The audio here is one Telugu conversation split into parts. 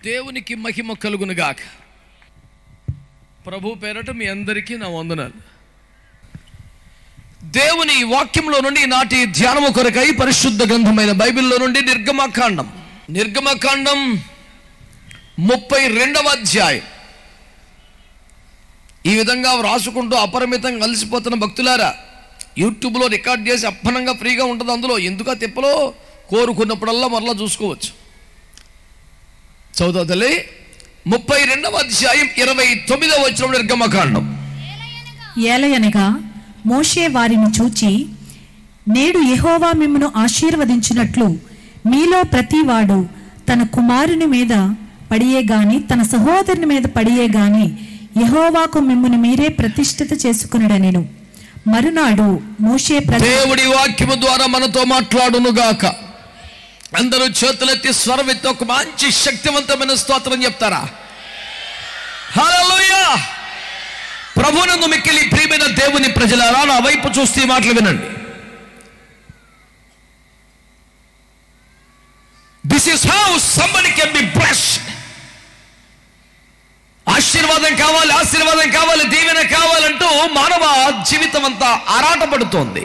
దేవునికి మహిమ కలుగునుగాక. ప్రభు పేరట మీ అందరికీ నా వందనాలు. దేవుని వాక్యంలో నుండి నాటి ధ్యానము కొరకై పరిశుద్ధ గ్రంథమైన బైబిల్లో నుండి నిర్గమకాండం 32వ అధ్యాయం. ఈ విధంగా రాసుకుంటూ అపరిమితంగా కలిసిపోతున్న భక్తులారా, యూట్యూబ్లో రికార్డ్ చేసి అప్పనంగా ఫ్రీగా ఉంటుంది. అందులో ఎందుకు తిప్పలో కోరుకున్నప్పుడల్లా మరలా చూసుకోవచ్చు. చదువుతా తల్లి. 32వ అధ్యాయం 29వ వచనం నిర్గమకాండం. ఏలయనగా మోషే వారిని చూచి, నేడు యెహోవా మిమ్మును ఆశీర్వదించినట్లు మీలో ప్రతివాడు తన కుమారుని మీద పడియే గాని తన సహోదరుని మీద పడియే గాని యెహోవాకు మిమ్మును మీరే ప్రతిష్ఠిత చేసుకునడనెను. మరునాడు మోషే దేవుడి వాక్యము ద్వారా మనతో మాట్లాడునుగాక. అందరూ చేతులెత్తి స్వరమెత్తి ఒక మంచి శక్తివంతమైన స్తోత్రం చెప్తారా? హల్లెలూయా. ప్రభువునందు మిక్కిలి ప్రియమైన దేవుని ప్రజలారా, నా వైపు చూస్తే ఈ మాటలు వినండి. This is how somebody can be blessed. ఆశీర్వాదం కావాలి, ఆశీర్వాదం కావాలి, దీవెన కావాలంటూ మానవ జీవితం అంతా ఆరాటపడుతోంది.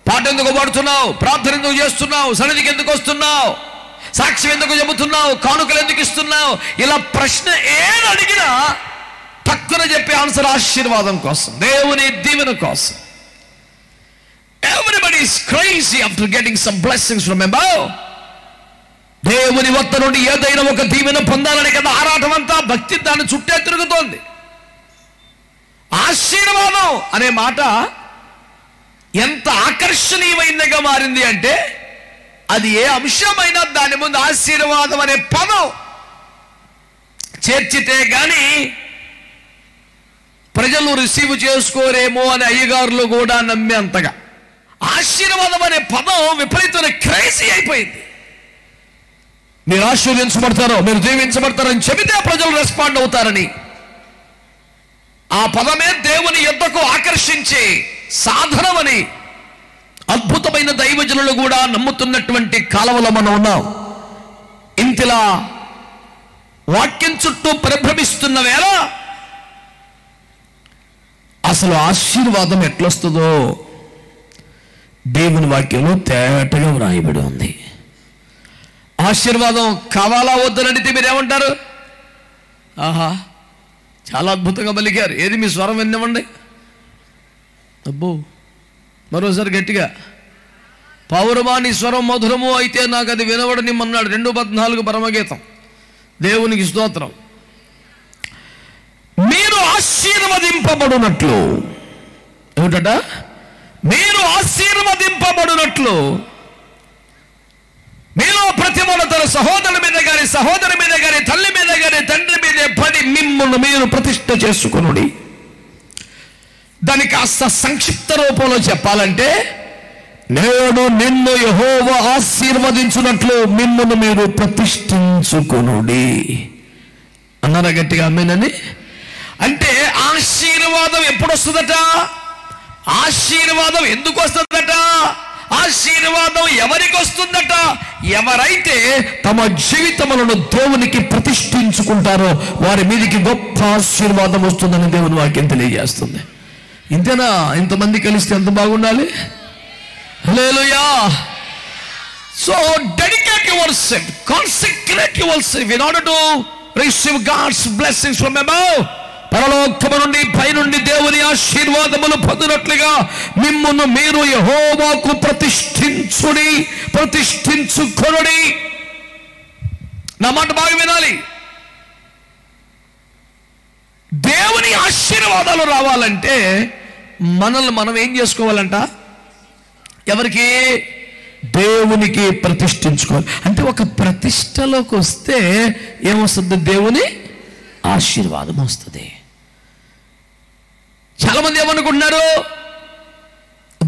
పాట ఎందుకు పాడుతున్నావు? ప్రార్థన ఎందుకు చేస్తున్నావు? సన్నిధికి ఎందుకు వస్తున్నావు? సాక్ష్యం ఎందుకు చెబుతున్నావు? కానుకలు ఎందుకు ఇస్తున్నావు? ఇలా ప్రశ్న ఏది అడిగినా తక్కువ చెప్పే ఆన్సర్ ఆశీర్వాదం కోసం, దేవుని దీవెన కోసం. Everybody is crazy after getting some blessings from above. దేవుని వద్ద నుండి ఏదైనా ఒక దీవెన పొందాలని కదా ఆరాటం అంతా. భక్తి దాన్ని చుట్టే తిరుగుతోంది. ఆశీర్వాదం అనే మాట ఎంత ఆకర్షణీయమైనదిగా మారింది అంటే, అది ఏ అంశమైనా దాని ముందు ఆశీర్వాదం అనే పదం చేర్చితే గాని ప్రజలు రిసీవ్ చేసుకోరేమో అని అయ్యగారులు కూడా నమ్మే అంతగా ఆశీర్వాదం అనే పదం విపరీతమైన క్రేజీ అయిపోయింది. మీరు ఆశీర్వదించబడతారో, మీరు దీవించబడతారని చెబితే ప్రజలు రెస్పాండ్ అవుతారని ఆ పదమే దేవుని యొద్దకు ఆకర్షించే సాధనమని అద్భుతమైన దైవజనులు కూడా నమ్ముతున్నటువంటి కాలంలో మనం ఉన్నాం. ఇంతలా వాక్యం చుట్టూ పరిభ్రమిస్తున్న వేళ అసలు ఆశీర్వాదం ఎట్లొస్తుందో దేవుని వాక్యంలో తేటగా వ్రాయబడి ఉంది. ఆశీర్వాదం కావాలా వద్దని అడిగితే మీరేమంటారు? ఆహా, చాలా అద్భుతంగా పలికారు. ఏది మీ స్వరం విన్నవండి? అబ్బో, మరోసారి గట్టిగా. పౌరమా నీ స్వరం మధురము అయితే నాకు అది వినవడనిమ్మన్నాడు. 2:14 పరమగీతం. దేవునికి స్తోత్రం. మీరు ఆశీర్వదింపబడినట్లు, ఏమిటట? మీరు ఆశీర్వదింపబడినట్లు మీలో ప్రతి వాడు తన సహోదరుల మీద కానీ, సహోదరి మీద కానీ, తల్లి మీద కానీ, తండ్రి మీదే పడి మిమ్మును మీరు ప్రతిష్ఠ చేసుకొనుడి. దానికి కాస్త సంక్షిప్త రూపంలో చెప్పాలంటే, నేడు నిన్ను యెహోవా ఆశీర్వదించున్నట్లు మిమ్మును మీరు ప్రతిష్ఠించుకొనుడి అన్నారా గట్టిగా? ఆమేనని. అంటే ఆశీర్వాదం ఎప్పుడు వస్తుందట? ఆశీర్వాదం ఎందుకు వస్తుందట? ఆశీర్వాదం ఎవరికి వస్తుందట? ఎవరైతే తమ జీవితములను దేవునికి ప్రతిష్ఠించుకుంటారో వారి మీదకి గొప్ప ఆశీర్వాదం వస్తుందని దేవుని వాక్యం తెలియజేస్తుంది. ఇంతేనా? ఇంతమంది కలిస్తే ఎంత బాగుండాలి. Hallelujah. So dedicate yourself, consecrate yourself in order to receive God's blessings from above. పరలోకము నుండి పైనుండి దేవుని ఆశీర్వాదములు పొందినట్లుగా మిమ్మును మీరు యెహోవాకు ప్రతిష్ఠించుడి, ప్రతిష్ఠించుకొనుడి. నా మాట బాగా వినాలి. దేవుని ఆశీర్వాదాలు రావాలంటే మనల్ని మనం ఏం చేసుకోవాలంట? ఎవరికి? దేవునికి ప్రతిష్ఠించుకోవాలి. అంటే ఒక ప్రతిష్టలోకి వస్తే ఏమొస్తుంది? దేవుని ఆశీర్వాదం వస్తుంది. చాలా మంది ఏమనుకుంటున్నారు?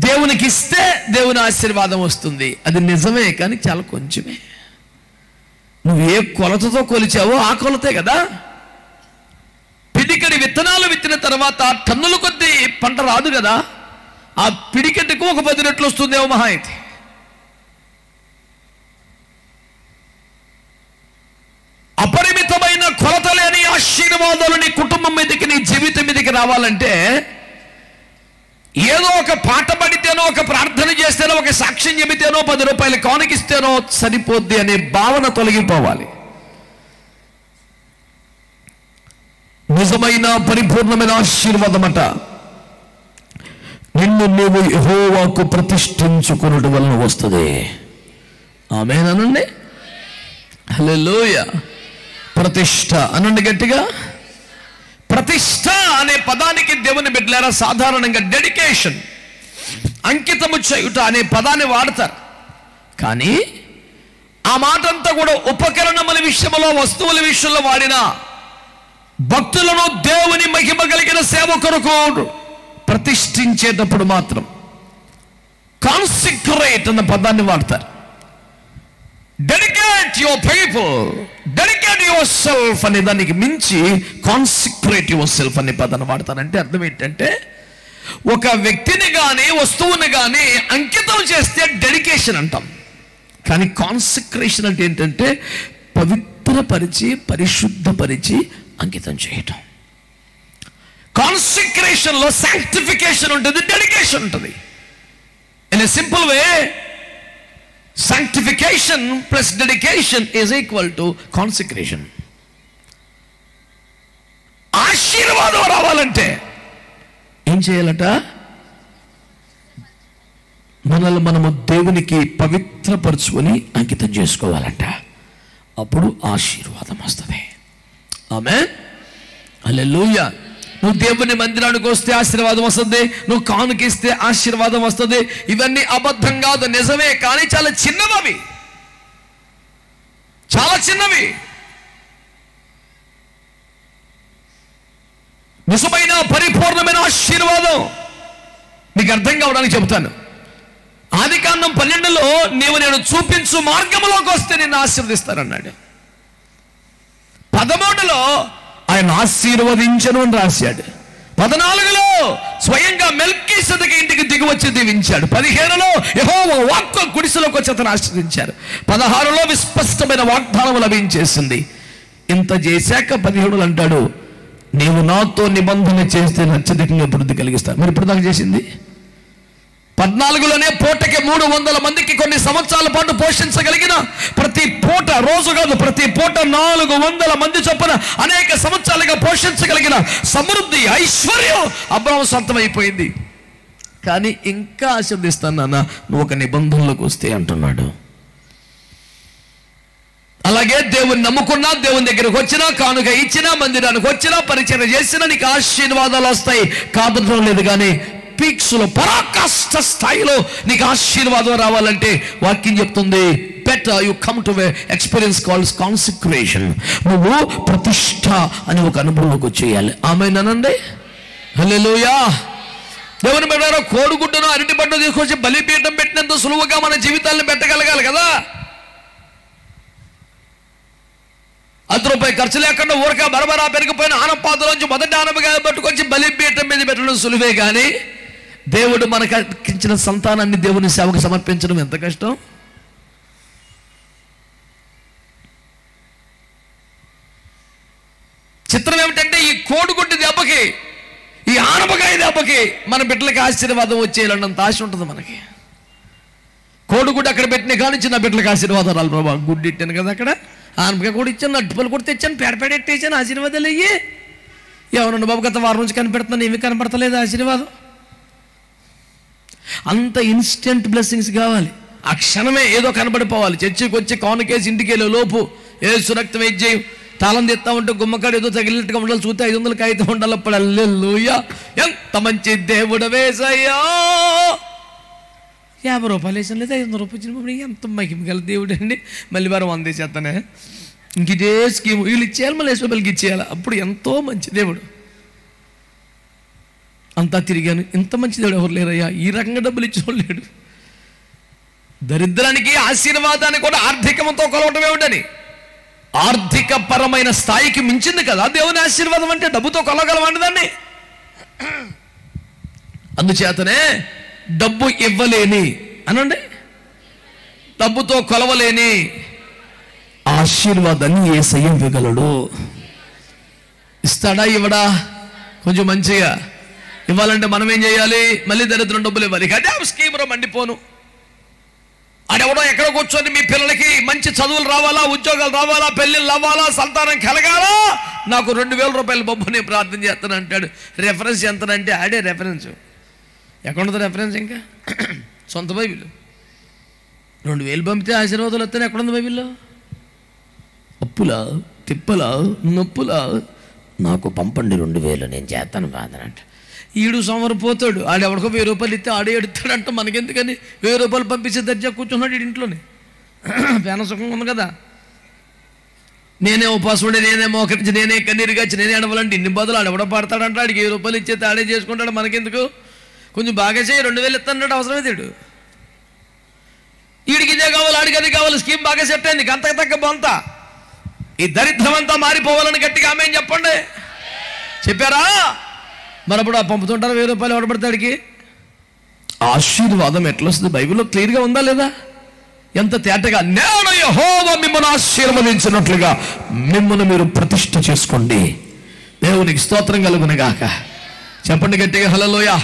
దేవునికి ఇస్తే దేవుని ఆశీర్వాదం వస్తుంది. అది నిజమే, కానీ చాలా కొంచెమే. నువ్వు ఏ కొలతతో కొలిచావో ఆ కొలతే కదా. పిడికెడి విత్తనాలు విత్తిన తర్వాత టన్నుల కొద్దీ పంట రాదు కదా. ఆ పిడికెట్టుకు ఒక 10 రెట్లు వస్తుందేమో మహా అయితే. అపరిమిత ఆశీర్వాదాలు నీ కుటుంబం మీదకి, నీ జీవితం మీదకి రావాలంటే ఏదో ఒక పాట పడితేనో, ఒక ప్రార్థన చేస్తేనో, ఒక సాక్ష్యం చెబితేనో, 10 రూపాయలు కానుకిస్తేనో సరిపోద్ది అనే భావన తొలగిపోవాలి. నిజమైన పరిపూర్ణమైన ఆశీర్వాదమట నిన్ను నీవు యెహోవాకు ప్రతిష్ఠించుకొనుట వలన వస్తుంది. ఆమేన్ అనండి. హల్లెలూయా. ప్రతిష్ఠ అనండి గట్టిగా. ప్రతిష్ఠ అనే పదానికి దేవుని బిడ్డలారా సాధారణంగా డెడికేషన్, అంకితము చేయుట అనే పదాన్ని వాడతారు. కానీ ఆ మాట అంతా కూడా ఉపకరణముల విషయంలో, వస్తువుల విషయంలో వాడిన భక్తులను దేవుని మహిమ కలిగిన సేవ కొరకు ప్రతిష్ఠించేటప్పుడు మాత్రం కాన్సిక్రేట్ అన్న పదాన్ని వాడతారు. Dedicate your people, dedicate your self అనే దానికి మించి కాన్సిక్రేట్ యువర్ సెల్ఫ్ అనే పదాన్ని వాడతారంటే అర్థం ఏంటంటే, ఒక వ్యక్తిని కానీ వస్తువుని కానీ అంకితం చేస్తే డెడికేషన్ అంటాం. కానీ కాన్సిక్రేషన్ అంటే ఏంటంటే పవిత్రపరిచి, పరిశుద్ధపరిచి అంకితం చేయటం. కాన్సిక్రేషన్ లో సాంక్టిఫికేషన్ ఉంటుంది, డెడికేషన్ ఉంటుంది. In a simple way, sanctification plus dedication is equal to consecration. ఆశీర్వాదం రావాలంటే ఏం చేయాలట? మనల్ని మనము దేవునికి పవిత్రపరచుకొని అంకితం చేసుకోవాలంట. అప్పుడు ఆశీర్వాదం వస్తుంది. ఆమేన్. హల్లెలూయా. నువ్వు దేవుని మందిరానికి వస్తే ఆశీర్వాదం వస్తుంది, నువ్వు కానుకిస్తే ఆశీర్వాదం వస్తుంది. ఇవన్నీ అబద్ధం కాదు, నిజమే. కానీ చాలా చిన్నవి, చాలా చిన్నవి. నిజమైన పరిపూర్ణమైన ఆశీర్వాదం నీకు అర్థం కావడానికి చెబుతాను. ఆదికాండం 12లో నీవు నేను చూపించు మార్గంలోకి వస్తే నిన్ను ఆశీర్వదిస్తానన్నాడు. 13లో ఆయన ఆశీర్వదించను అని రాశాడు. 14లో స్వయంగా మెల్కీసెదెకు ఇంటికి దిగి వచ్చి దీవించాడు. 15లో యెహోవా వాక్కు గుడిసెలోకి వచ్చి అతను ఆశీర్వదించారు. 16లో విస్పష్టమైన వాగ్దానం లభించేసింది. ఇంత చేశాక 17లో అంటాడు, నీవు నాతో నిబంధన చేస్తే అత్యధికంగా అభివృద్ధి కలిగిస్తాను. మరి ఇప్పుడు దాకా చేసింది 14లోనే పూటకి 300 మందికి కొన్ని సంవత్సరాల పాటు పోషించగలిగిన, ప్రతి పూట, రోజు కాదు, ప్రతి పూట 400 మంది చొప్పున అనేక సంవత్సరాలుగా పోషించగలిగిన సమృద్ధి, ఐశ్వర్యం అబ్రాహాము సొంతమైపోయింది. కానీ ఇంకా ఆశీర్వదిస్తాను నాన్న నువ్వు ఒక నిబంధనలోకి వస్తే అంటున్నాడు. అలాగే దేవుని నమ్ముకున్నా, దేవుని దగ్గరకు వచ్చినా, కానుక ఇచ్చినా, మందిరానికి వచ్చినా, పరిచయం చేసినా నీకు ఆశీర్వాదాలు వస్తాయి. కాదనడం లేదు. కానీ పీక్స్లో, పరాకాష్ఠ స్థాయిలో నీకు ఆశీర్వాదం రావాలంటే వాక్యం చెప్తుంది, better you come to a experience called consecration. నువ్వు ప్రతిష్ఠ అనే ఒక అనుభవంలోకి వచ్చేయాలి. ఆమేన్ అనండి. హల్లెలూయా. దేవుని బిడ్డలారా, కోడిగుడ్డును అరటి పండు తీసుకొచ్చి బలిపీఠం పెట్టినంత సులువుగా మన జీవితాలను పెట్టగలగాలి కదా. ₹10 ఖర్చు లేకుండా ఊరక బరబరా పెరిగిపోయిన ఆనపాతలోంచి మొదటి ఆనపగా పట్టుకొచ్చి బలిపీఠం మీద పెట్టడం సులువే. కానీ దేవుడు మనకు ఇచ్చిన సంతానాన్ని దేవుని సేవకు సమర్పించడం ఎంత కష్టం. చిత్రం ఏమిటంటే, ఈ కోడిగుడ్డి దెబ్బకి, ఈ ఆనపకాయ దెబ్బకి మన బిడ్డలకి ఆశీర్వాదం వచ్చేయాలన్నంత ఆశ ఉంటుంది మనకి. కోడిగుడ్డు అక్కడ పెట్టిన కానించి నా బిడ్డలకు ఆశీర్వాదం రాలి ప్రభా. గుడ్డు ఇట్టాను కదా, అక్కడ ఆనపకాయ కూడా ఇచ్చాను, అట్టుపల్లి కూడా తెచ్చాను, పేడెట్టేసాను, ఆశీర్వాదాలు అయ్యి. ఎవరన్నా బాబు గత వారం నుంచి కనిపెడుతున్నాను, ఏమీ కనపడతలేదు ఆశీర్వాదం. అంత ఇన్స్టెంట్ బ్లెస్సింగ్స్ కావాలి. ఆ క్షణమే ఏదో కనబడిపోవాలి. చర్చికి వచ్చి కానుకేసి ఇంటికి వెళ్ళే లోపు ఏసు రక్తం వేజ్జేయం, తాళం తెస్తా ఉంటే గుమ్మకాడు ఏదో తగిలినట్టుగా ఉండాలి, చూస్తే 500 కాగితం ఉండాలి. అప్పుడు హల్లెలూయా, ఎంత మంచి దేవుడు వేసయ్యా. ₹50 వేసాను, లేదా ₹500 ఇచ్చిన, ఎంత మహిమ గల దేవుడు అండి. మళ్ళీ వారం 100 చేస్తానే. ఇంక ఇదే స్కీమ్, వీళ్ళు ఇచ్చేయాలి, మళ్ళీ ₹50 ఇచ్చేయాలి. అప్పుడు ఎంతో మంచి దేవుడు. అంతా తిరిగాను, ఇంత మంచి దేవుడు ఎవరు లేరయ్యా, ఈ రకంగా డబ్బులు ఇచ్చేవాళ్ళు లేడు. దరిద్రానికి ఆశీర్వాదాన్ని కూడా ఆర్థికంతో కొలవటం ఏమిటని, ఆర్థిక పరమైన స్థాయికి మించింది కదా దేవుని ఆశీర్వాదం అంటే. డబ్బుతో కొలగలమండి దాన్ని. అందుచేతనే డబ్బు ఇవ్వలేని అనండి, డబ్బుతో కొలవలేని ఆశీర్వాదాన్ని యేసయ్య ఇవ్వగలడు. ఇస్తాడా ఇవ్వడా? కొంచెం మంచిగా ఇవ్వాలంటే మనం ఏం చేయాలి? మళ్ళీ దరిద్రం డబ్బులు ఇవ్వాలి. అదే స్కీమ్లో మండిపోను. ఆడెవడో ఎక్కడ కూర్చొని మీ పిల్లలకి మంచి చదువులు రావాలా, ఉద్యోగాలు రావాలా, పెళ్ళిళ్ళు అవ్వాలా, సంతానం కలగాలా, నాకు 2000 రూపాయల బొబ్బు నేను ప్రార్థన చేస్తాను అంటాడు. రెఫరెన్స్ ఎంతనంటే ఆడే రెఫరెన్స్. ఎక్కడుంటుంది రెఫరెన్స్? ఇంకా సొంత బైబిల్ 2000 పంపితే ఆశీర్వాదాలు వస్తాను. ఎక్కడుంది బైబిల్లో? అప్పులా, తిప్పలా, నొప్పులా, నాకు పంపండి 2000 నేను చేస్తాను ప్రార్థన అంట. ఈడు సోమరిపోతాడు. ఆడెవడికో 1000 రూపాయలు ఇస్తే ఆడే ఎడుతాడంట. మనకెందుకని 1000 రూపాయలు పంపించే దర్జా కూర్చున్నాడు ఇంట్లోనే. పేన సుఖం ఉంది కదా. నేనే ఉపాసుడే, నేనే మోకరించి, నేనే కన్నీరుగాచి, నేనే అడవాలంటే ఇన్ని బదులు ఆడెవడో పడతాడంట. ఆడికి 1000 రూపాయలు ఇచ్చేస్తే ఆడే చేసుకుంటాడు. మనకెందుకు? కొంచెం బాగా చేయి, 2000 ఇస్తాడు. అవసరమే తీడు. వీడికి ఇదే కావాలి, ఆడికి అది కావాలి. స్కీమ్ బాగా సెట్ అయింది. గంతకు తగ్గ బొంత. ఈ దరిద్రం అంతా మారిపోవాలని గట్టిగా ఆమె చెప్పండి. చెప్పారా? మరప్పుడు పంపుతుంటారు 1000 రూపాయలు ఎవడబడతాడికి. ఆశీర్వాదం ఎట్లా వస్తుంది? బైబిల్లో క్లియర్గా ఉందా లేదా? ఎంత తేటగా, నేను యెహోవా మిమ్మల్ని ఆశీర్వదించినట్లుగా మిమ్మల్ని మీరు ప్రతిష్ఠ చేసుకోండి. దేవునికి స్తోత్రం కలుగునుగాక. చెప్పండి గట్టిగా హల్లెలూయా.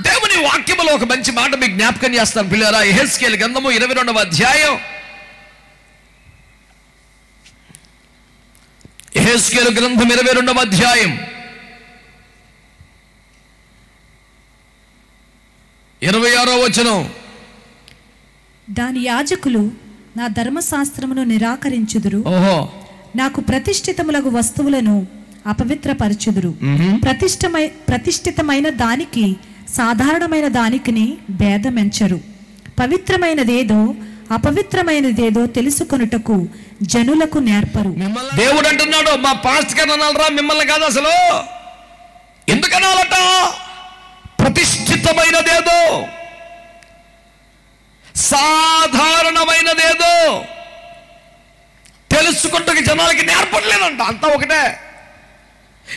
దేవుని వాక్యములో ఒక మంచి మాట మీకు జ్ఞాపకం చేస్తాను పిల్లరా. యెహెజ్కేలు గ్రంథము 22వ అధ్యాయం. యెహెజ్కేలు గ్రంథం 22వ అధ్యాయం 26వ వచనం. దాని యాజకులు నా ధర్మశాస్త్రమును నిరాకరించుదురు, నాకు ప్రతిష్ఠితములగు వస్తువులను అపవిత్రపరచుదురు. ప్రతిష్ఠితమైన దానికి సాధారణమైన దానికిని భేదమెంచరు. పవిత్రమైనదేదో అపవిత్రమైనదేదో తెలుసుకొనుటకు జనులకు నేర్పరు. దేవుడు అంటున్నాడు, మా పాస్ట్ కనాలరా మిమ్మల్ని కాదు. అసలు ఎందుకనాలట? ప్రతిష్ఠితమైనదేదో సాధారణమైనదేదో తెలుసుకుంటూ జనాలకి నేర్పడలేదంట. అంతా ఒకటే.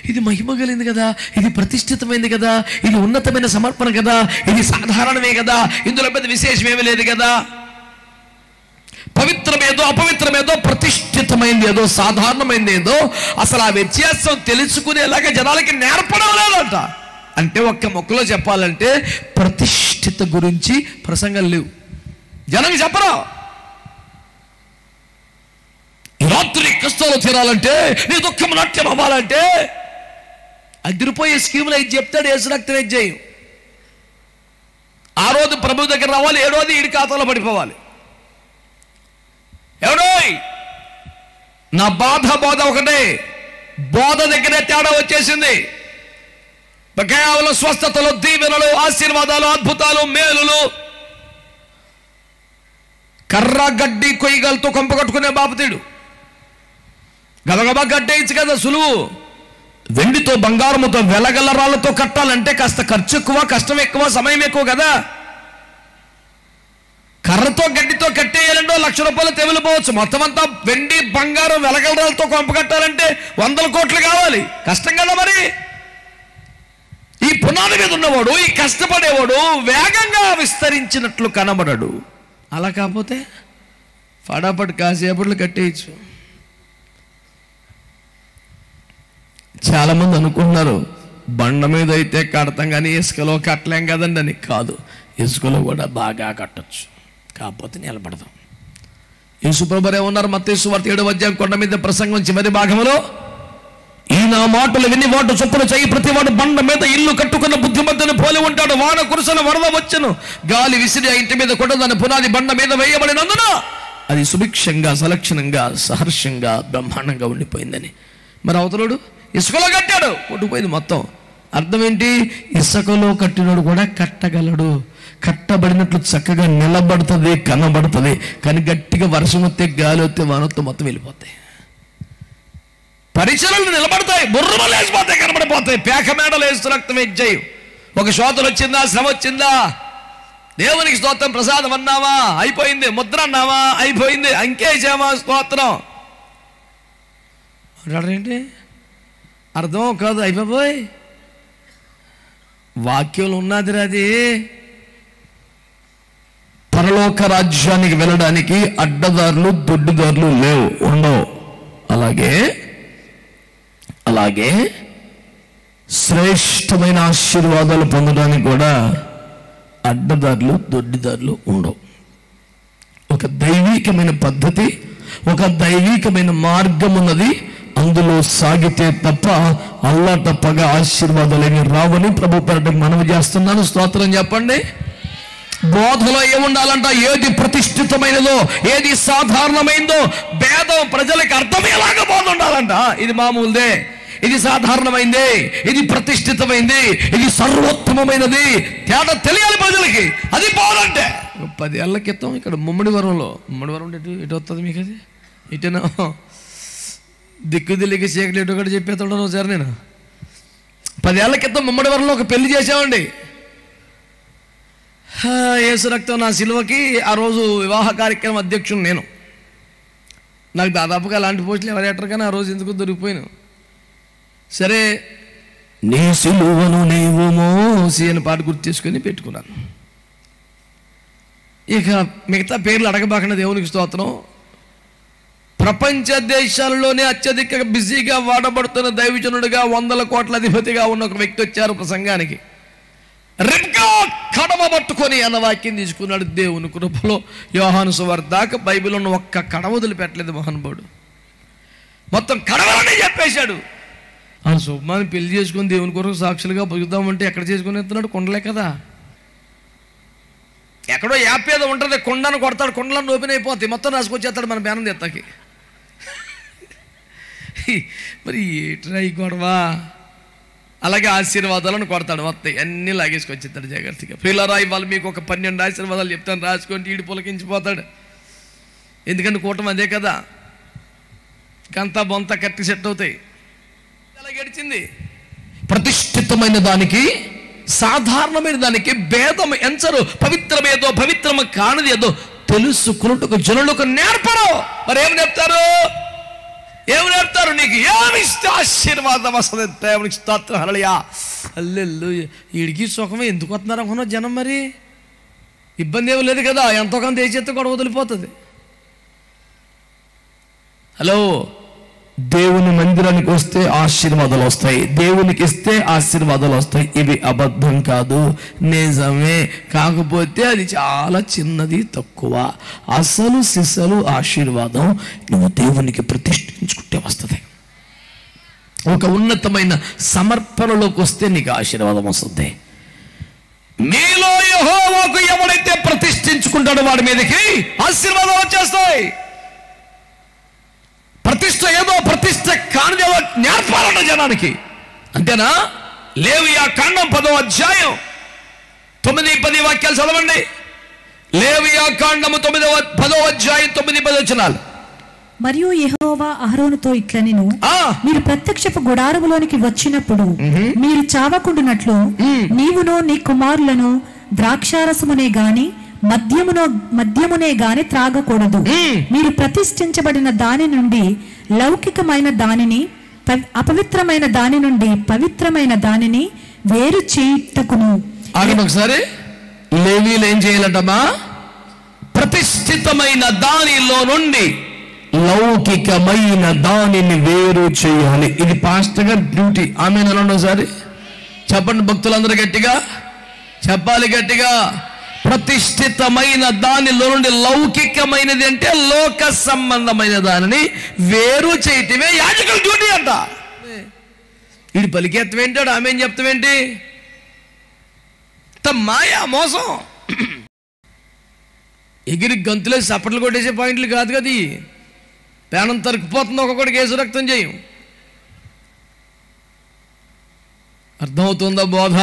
ఇది మహిమ కలిగింది కదా, ఇది ప్రతిష్ఠితమైంది కదా, ఇది ఉన్నతమైన సమర్పణ కదా, ఇది సాధారణమే కదా, ఇందులో పెద్ద విశేషం ఏమీ లేదు కదా. పవిత్రమేదో అపవిత్రమేదో, ప్రతిష్ఠితమైంది ఏదో సాధారణమైంది ఏదో, అసలు ఆ వ్యత్యాసం తెలుసుకునేలాగా జనాలకి నేర్పడం లేదంట. అంటే ఒక్క మొక్కలో చెప్పాలంటే ప్రతిష్ఠిత గురించి ప్రసంగం లేవు. జనం చెప్పరు. ఈ రాత్రి కష్టాలు తీరాలంటే, నీ దుఃఖం నాట్యం అవ్వాలంటే అదిరిపోయే స్కీములు ఇది చెప్తాడు. యేసు రక్తం ఇది చేయం. ఆ రోజు ప్రభు దగ్గర రావాలి, 7వ ఈడి ఖాతాలో పడిపోవాలి. ఎవడోయ్ నా బోధ ఒకటే. బోధ దగ్గరే తేడా వచ్చేసింది. కేవలం స్వస్థతలు, దీవెనలు, ఆశీర్వాదాలు, అద్భుతాలు, మేలులు, కర్ర గడ్డి కొయ్యగలతో కొంప కట్టుకునే బాపతీడు. గబగబా గడ్డేయచ్చు కదా, సులువు. వెండితో బంగారముతో వెలగల రాళ్లతో కట్టాలంటే కాస్త ఖర్చు ఎక్కువ, కష్టం ఎక్కువ, సమయం ఎక్కువ కదా. కర్రతో గడ్డితో కట్టేయాలంటే 1,00,000 రూపాయలు తెమిలిపోవచ్చు. మొత్తం అంతా వెండి బంగారం వెలగల రాళ్లతో కొంప కట్టాలంటే 100 కోట్లు కావాలి. కష్టం కదా. మరి ఈ పునాది మీద ఉన్నవాడు, ఈ కష్టపడేవాడు వేగంగా విస్తరించినట్లు కనబడడు. అలా కాకపోతే ఫటాఫట్ కాసేపట్లు కట్టేయచ్చు. చాలామంది అనుకుంటున్నారు బండ మీద అయితే కడతాం కానీ ఇసుకలో కట్టలేం కదండి అని. కాదు, ఇసుకలో కూడా బాగా కట్టచ్చు, కాకపోతే నిలబడదాం. యేసుప్రభువు ఏమన్నారు? మత్తయి సువార్త 7వ అధ్యాయం కొండ మీద ప్రసంగం చివరి భాగంలో, ఈ నా మాటలు విని వాటి చొప్పున చెయ్యి ప్రతివాడు బండ మీద ఇల్లు కట్టుకున్న బుద్ధిమంతుని పోలి ఉంటాడు. వాన కురుసన వరద వచ్చును, గాలి విసిరి ఆ ఇంటి మీద కొట్టదని పునాది బండ మీద వేయబడినందున అది సుభిక్షంగా, సలక్షణంగా, సహర్షంగా, బ్రహ్మాండంగా ఉండిపోయిందని. మరి అవతలుడు ఇసుకలో కట్టాడు, కొట్టుకుపోయింది మొత్తం. అర్థం ఏంటి? ఇసుకలో కట్టినోడు కూడా కట్టగలడు. కట్టబడినట్లు చక్కగా నిలబడుతుంది, కనబడుతుంది. కానీ గట్టిగా వర్షం వస్తే, గాలి వస్తే, వానొస్తే మొత్తం వెళ్ళిపోతాయి. పరిచయలు నిలబడతాయి, బుర్రమలు వేసిపోతాయి, కనబడిపోతాయి. పేక మేడలు వేస్తూ రక్తం ఇచ్చేయి. ఒక శోధన వచ్చిందా, శ్రమ వచ్చిందా, దేవునికి స్తోత్రం, ప్రసాదం అన్నావా, అయిపోయింది. ముద్ర అన్నావా, అయిపోయింది. అంకేసామా, స్తోత్రం అంటాడేంటి? అర్థం కాదు. అయిపోయి వాక్యంలో ఉన్నది. అది పరలోక రాజ్యానికి వెళ్ళడానికి అడ్డదారులు, దొడ్డిదారులు లేవు, ఉండవు. అలాగే శ్రేష్టమైన ఆశీర్వాదాలు పొందడానికి కూడా అడ్డదారులు దొడ్డిదారులు ఉండవు. ఒక దైవికమైన పద్ధతి, ఒక దైవికమైన మార్గం ఉన్నది. అందులో సాగితే తప్ప అల్లాటప్పగా ఆశీర్వాదాలు ఏమి రావని ప్రభు పేరట మనవి చేస్తున్నాను. స్తోత్రం చెప్పండి. బోధలో ఏముండాలంట? ఏది ప్రతిష్ఠితమైనదో, ఏది సాధారణమైందో భేదం ప్రజలకు అర్థమయ్యేలాగా బోధ ఉండాలంట. ఇది మామూలుదే, ఇది సాధారణమైంది, ఇది ప్రతిష్ఠితమైంది, ఇది సర్వోత్తమమైనది, తేడా తెలియాలి ప్రజలకి. అది బోధ అంటే. 10 ఏళ్ల క్రితం ఇక్కడ ముమ్మడివరంలో ఎటు వస్తుంది మీకు? అది ఇటేనా? దిక్కుదిల్లికి చీకటి ఎటు ఒకటి చెప్పేస్తాడు సార్. నేను 10 ఏళ్ల క్రితం ముమ్మడివరంలో ఒక పెళ్లి చేసామండి. యేసు రక్తం నా సిలువకి ఆ రోజు వివాహ కార్యక్రమం అధ్యక్షుడు నేను. నాకు దాదాపుగా అలాంటి పోస్టులు ఎవరు ఎట్టరు, కానీ ఆ రోజు ఎందుకు దొరికిపోయాను. సరే, నీ సిలువను నీవు మోసి అని పాట గుర్తు చేసుకొని పెట్టుకున్నాను. ఇక మిగతా పేర్లు అడగబాకుండా దేవునికి స్తోత్రం. ప్రపంచ దేశాలలోనే అత్యధిక బిజీగా వాడబడుతున్న దైవజనుడిగా 100 కోట్ల అధిపతిగా ఉన్న ఒక వ్యక్తి వచ్చారు ప్రసంగానికి. రిబ్కా కడవ పట్టుకొని అన్న వాక్యం తీసుకున్నాడు. దేవుని కృపలో యోహాను సువార్త దాకా బైబిల్లో ఉన్న ఒక్క కడవ వదిలిపెట్టలేదు మహానుభావుడు. మొత్తం కడవలనే చెప్పేశాడు. ఆ సుబ్బాని పెళ్లి చేసుకుని దేవుని కొరకు సాక్షులుగా బతుకుదామంటే ఎక్కడ చేసుకుని ఎత్తున్నాడు? కొండలే కదా. ఎక్కడో యాపేదో ఉంటుంది, కొండను కొడతాడు, కొండలను ఓపెన్ అయిపోతాయి, మొత్తం రాసుకొచ్చేస్తాడు మన బేనం తెత్తకి. మరి ఏట్రా ఈ గొడవ? అలాగే ఆశీర్వాదాలను కొడతాడు, మొత్తం అన్నీ లాగేసుకొచ్చేస్తాడు జాగ్రత్తగా. ప్రియులారా, ఇవాళ మీకు ఒక 12 ఆశీర్వాదాలు చెప్తాను, రాసుకొని ఈడు పులకించిపోతాడు. ఎందుకంటే కూటమి అదే కదా, కంతా బొంత కట్టి సెట్ అవుతాయి. అలా గడిచింది. ప్రతిష్ఠితమైన దానికి, సాధారణమైన దానికి భేదం ఎంచరు. పవిత్రమేదో పవిత్రమ కానిది ఏదో తెలుసుకున్నట్టుకు జనులకు నేర్పరు. మరి ఏమి నేర్పుతారు? నీకు ఏమిస్తే ఆశీర్వాదం వస్తుంది? దేవునికి స్తోత్రం. హల్లెలూయా, హల్లెలూయా. వీడికి సుఖమే ఎందుకు వస్తున్నారు అనుకున్నా జనం? మరి ఇబ్బంది ఏమి లేదు కదా, ఎంతో కొంత ఏ చేస్తే కూడా వదిలిపోతుంది. హలో, దేవుని మందిరానికి వస్తే ఆశీర్వాదాలు వస్తాయి, దేవునికి ఇస్తే ఆశీర్వాదాలు వస్తాయి. ఇవి అబద్ధం కాదు, నిజమే. కాకపోతే అది చాలా చిన్నది, తక్కువ. అసలు సిసలు ఆశీర్వాదం నువ్వు దేవునికి ప్రతిష్ఠించుకుంటే వస్తుంది. ఒక ఉన్నతమైన సమర్పణలోకి వస్తే నీకు ఆశీర్వాదం వస్తుంది. మీలో యెహోవాకు ఎవడైతే ప్రతిష్ఠించుకుంటాడో వాడి మీదకి ఆశీర్వాదం వచ్చేస్తాయి. ప్రతిష్ఠ ఏదో ప్రతిష్ఠ కానిదేదో నేర్పాలన్న జనానికి, అంతేనా? లేవియా కాండం 10వ అధ్యాయం 9-10 వాక్యాలు చదవండి. లేవియా కాండము 10వ అధ్యాయం 9-10 వచనాలు. మరియు యెహోవా అహరోనుతో ఇట్లనెను, మీరు ప్రత్యక్షపు గుడారములోనికి వచ్చినప్పుడు మీరు చావకుండునట్లు నీవును నీ కుమారులను ద్రాక్షారసమునే గాని మద్యమునే గాని త్రాగకూడదు. మీరు ప్రతిష్ఠించబడిన దాని నుండి లౌకికమైన దానిని, అపవిత్రమైన దాని నుండి పవిత్రమైన దానిని వేరు చేయుటకును. ఒకసారి లేవీలు ఏం చేయాలటమ్మా? ప్రతిష్ఠితమైన దానిలో నుండి లౌకికమైన దానిని వేరు చేయాలి. ఇది పాస్టర్ గారి డ్యూటీ. ఆమె ఒకసారి చెప్పండి భక్తులందరూ గట్టిగా చెప్పాలి, గట్టిగా. ప్రతిష్ఠితమైన దానిలో నుండి లౌకికమైనది అంటే లోక సంబంధమైన దానిని వేరు చేయటమే యాజకుల డ్యూటీ అంట. వీడు పలికేత్తమేంటాడు, ఆమె ఏం చెప్తామేంటి? మాయా, మోసం. ఎగిరి గంతులే చప్పట్లు కొట్టేసే పాయింట్లు కాదు కదా. పేనం తరుక్కుపోతుంది, ఒక్కొక్కడికి యేసు రక్తం చేయం. అర్థమవుతుందా బోధ?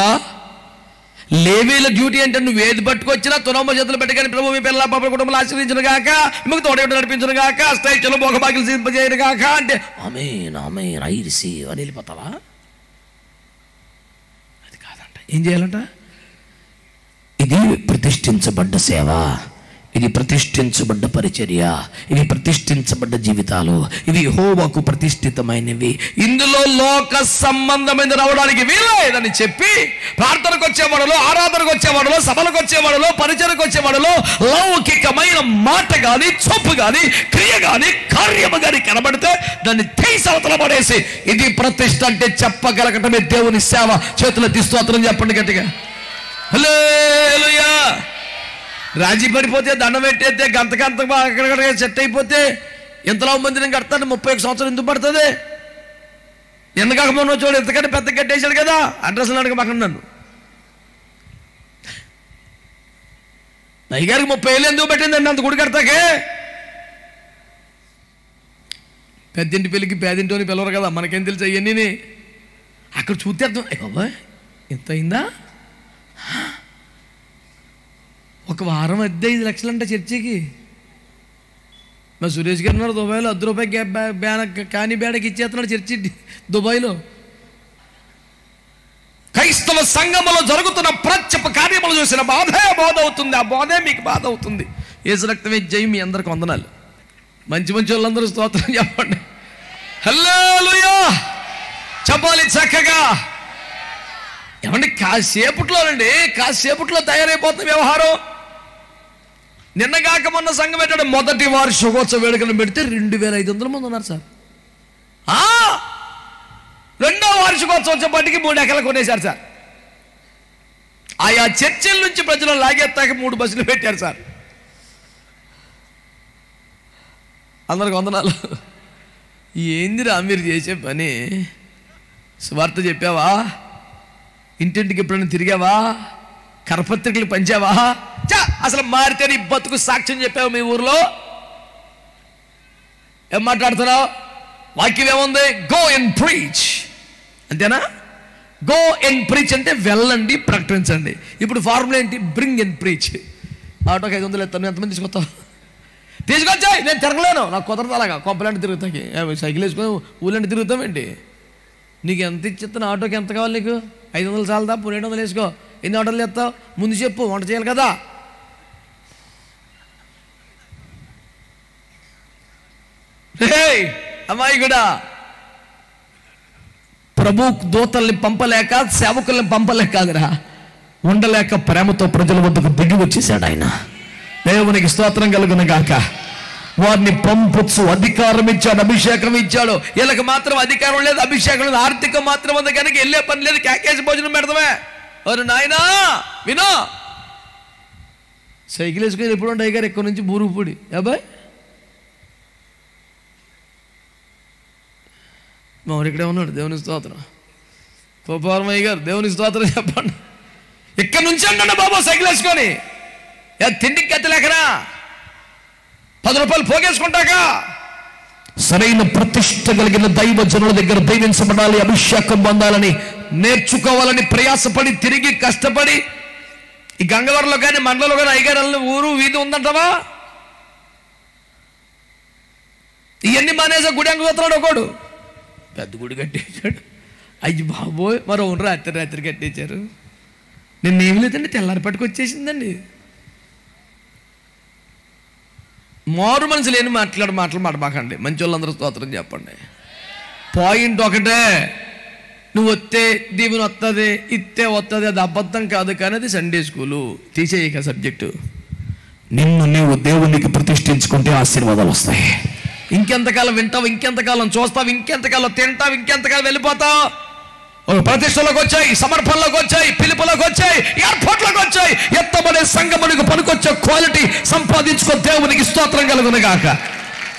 లేవీల డ్యూటీ అంటే నువ్వు ఏది పట్టుకొచ్చినా తునమ్మ చేతులు పెట్టగానే ప్రభు మీ పిల్లల పాపల కుటుంబాలు ఆశీర్వదించను గాక, మీకు తోడేట నడిపించను గాక, స్థైర్యంలో భోగభాగ్యాలు సిద్ధింపజేయను గాక అంటే ఆమేన్ ఆమేన్ ఐ రిసీవ్ అని వెళ్ళిపోతావా? అది కాదంట. ఏం చేయాలంట? ఇది ప్రతిష్ఠించబడ్డ సేవ, ఇది ప్రతిష్ఠించబడ్డ పరిచర్య, ఇవి ప్రతిష్ఠించబడ్డ జీవితాలు, ఇవి యెహోవాకు ప్రతిష్ఠితమైనవి. ఇందులో లోక సంబంధమైన రావడానికి వీలేదని చెప్పి ప్రార్థనకు వచ్చేవాడులో, ఆరాధనకు వచ్చేవాడులో, సభలకు వచ్చేవాడులో, పరిచయకు వచ్చేవాడులో లౌకికమైన మాట కానీ, చూపు కానీ, క్రియ కానీ, కార్యము కానీ కనబడితే దాన్ని తీసి అవతల పడేసి ఇది ప్రతిష్ఠ అంటే చెప్పగలగటమే దేవుని సేవ. చేతులు స్తోత్రం చెప్పండి గట్టిగా. హల్లెలూయా. రాజీ పడిపోతే, దండం పెట్టేస్తే, గంతకంత అక్కడ సెట్ అయిపోతే ఎంతలో మందిని కడతాను? 31 సంవత్సరం ఎందుకు పడుతుంది? ఎందుకు మొన్న చూడు ఎంతకంటే పెద్ద కట్టేశాడు కదా. అడ్రస్లు అడగ పక్కన నన్ను అయ్యగారికి 30 ఏళ్ళు ఎందుకు పెట్టిందండి అంత గుడి కడతాకే? పెద్దింటి పెళ్ళికి పేదింటోని పిలవరు కదా, మనకేం తెలుసు అవన్నీ. అక్కడ చూస్తే అర్థం, బాబాయ్ ఎంత అయిందా? ఒక వారం అద్దె 5 లక్షలు అంట చర్చికి. మా సురేష్ గారు ఉన్నారు దుబాయ్లో, ₹10 కానీ బేడకి ఇచ్చేస్తున్నాడు చర్చి దుబాయ్లో. క్రైస్తవ సంఘములో జరుగుతున్న ప్రత్యక్ష కార్యములు చూసిన బాధే బాధ అవుతుంది. ఆ బాధే మీకు బాధ అవుతుంది. యేసు రక్తమే జై. మీ అందరికి వందనాలు. మంచి మంచి వాళ్ళందరూ స్తోత్రం చెప్పండి. హల్లెలూయా చెప్పాలి చక్కగా. ఏమండి కాసేపట్లో తయారైపోతుంది వ్యవహారం. నిన్నగాక మొన్న సంఘం పెట్టాడు. మొదటి వార్షికోత్సవ వేడుకను పెడితే 2500 మంది ఉన్నారు సార్. రెండో వార్షికోత్సవం వచ్చేప్పటికి 3 ఎకరాలు కొనేశారు సార్. ఆయా చర్చిల నుంచి ప్రజలు లాగేస్తాక 3 బస్సులు పెట్టారు సార్. అందరికి వందనాలు. ఏందిరా మీరు చేసే పని? సువార్త చెప్పావా? ఇంటింటికి ఎప్పుడైనా తిరిగావా? కరపత్రికలు పంచావా? అసలు మారితే నీ బతుకు సాక్ష్యం చెప్పావు మీ ఊర్లో? ఏం మాట్లాడుతున్నావు? వాక్యం ఏముంది? గో అండ్ ప్రీచ్, అంతేనా? గో అండ్ ప్రీచ్ అంటే వెళ్ళండి, ప్రకటించండి. ఇప్పుడు ఫార్ములా ఏంటి? Bring and preach. ఆటోకి 500 ఎత్తాను, ఎంతమంది తీసుకొస్తావు? తీసుకొచ్చాయి. నేను తిరగలేను, నాకు కుదరదు. అలాగా కొంపలాంటి తిరుగుతాకి సైకిల్ వేసుకొని ఊళ్ళంటి తిరుగుతామేంటి? నీకు ఎంత ఇచ్చేస్తాను? ఆటోకి ఎంత కావాలి నీకు? 500 చాలదా? 200 వేసుకో. ఎన్ని ఆటోలు చేస్తావు? ముందు చెప్పు, వంట చేయాలి కదా. అమ్మాయి కూడా ప్రభు దూతల్ని పంపలేక, సేవకుల్ని పంపలేక కాదురా, ఉండలేక ప్రేమతో ప్రజల వద్దకు దిగి వచ్చేసాడు ఆయన. దేవునికి స్తోత్రం కలుగును గాక. వారిని పంపొచ్చు, అధికారం ఇచ్చాడు, అభిషేకం ఇచ్చాడు. వీళ్ళకి మాత్రం అధికారం లేదు, అభిషేకం లేదు, ఆర్థికం మాత్రం ఉంది కనుక వెళ్ళే పని లేదు. క్యాకేజ్ భోజనం పెడతామే. ఎవరు నాయనా వినో, సైకిల్ వేసుకొని ఎప్పుడు ఉంటాయి గారు ఎక్కడి నుంచి బూరుగుపూడి. అబ్బాయి మామూలు ఇక్కడే ఉన్నాడు. దేవుని స్తోత్రం. పోపారమయ్య గారు దేవుని స్తోత్రం చెప్పండి. ఇక్కడ నుంచి అంటాడు బాబా సైకిల్ వేసుకొని. తిండికి గతి లేకనా 10 రూపాయలు పోగేసుకుంటాక. సరైన ప్రతిష్ట కలిగిన దైవ జనుల దగ్గర దైవించబడాలి, అభిషేకం పొందాలని, నేర్చుకోవాలని ప్రయాసపడి తిరిగి కష్టపడి ఈ గంగవరంలో కానీ మండలంలో కానీ అయ్యగారు ఊరు వీధి ఉందంటావా? ఇవన్నీ మానేసా గుడి అంగపోతున్నాడు. ఒకడు పెద్ద గుడి కట్టేశాడు. అయ్యి బాబోయ్, మరో రాత్రి కట్టేశారు. నిన్నేమి లేదండి, తెల్లారి పట్టుకొచ్చేసిందండి. మారు మనసు లేని మాటలు మాట్లాడమాకండి. మంచి వాళ్ళందరూ స్తోత్రం చెప్పండి. పాయింట్ ఒకటే, నువ్వు వస్తే దీవెన వస్తుంది, ఇస్తే వస్తుంది. అది అబద్ధం కాదు, కానీ అది సండే స్కూలు. తీసేయక సబ్జెక్టు. నిన్ను నీవు దేవునికి ప్రతిష్ఠించుకుంటే ఆశీర్వాదాలు వస్తాయి. ఇంకెంతకాలం వింటావు, ఇంకెంతకాలం చూస్తావు, ఇంకెంతకాలం తింటావు, ఇంకెంతకాలం వెళ్ళిపోతావు. ప్రతిష్టలోకి వచ్చాయి, సమర్పణలోకి వచ్చాయి, పిలుపులోకి వచ్చాయి, ఏర్పాట్లోకి వచ్చాయి. ఎత్తబడే సంఘమునికి పనికొచ్చే క్వాలిటీ సంపాదించుకో. దేవునికి స్తోత్రం కలుగును గాక.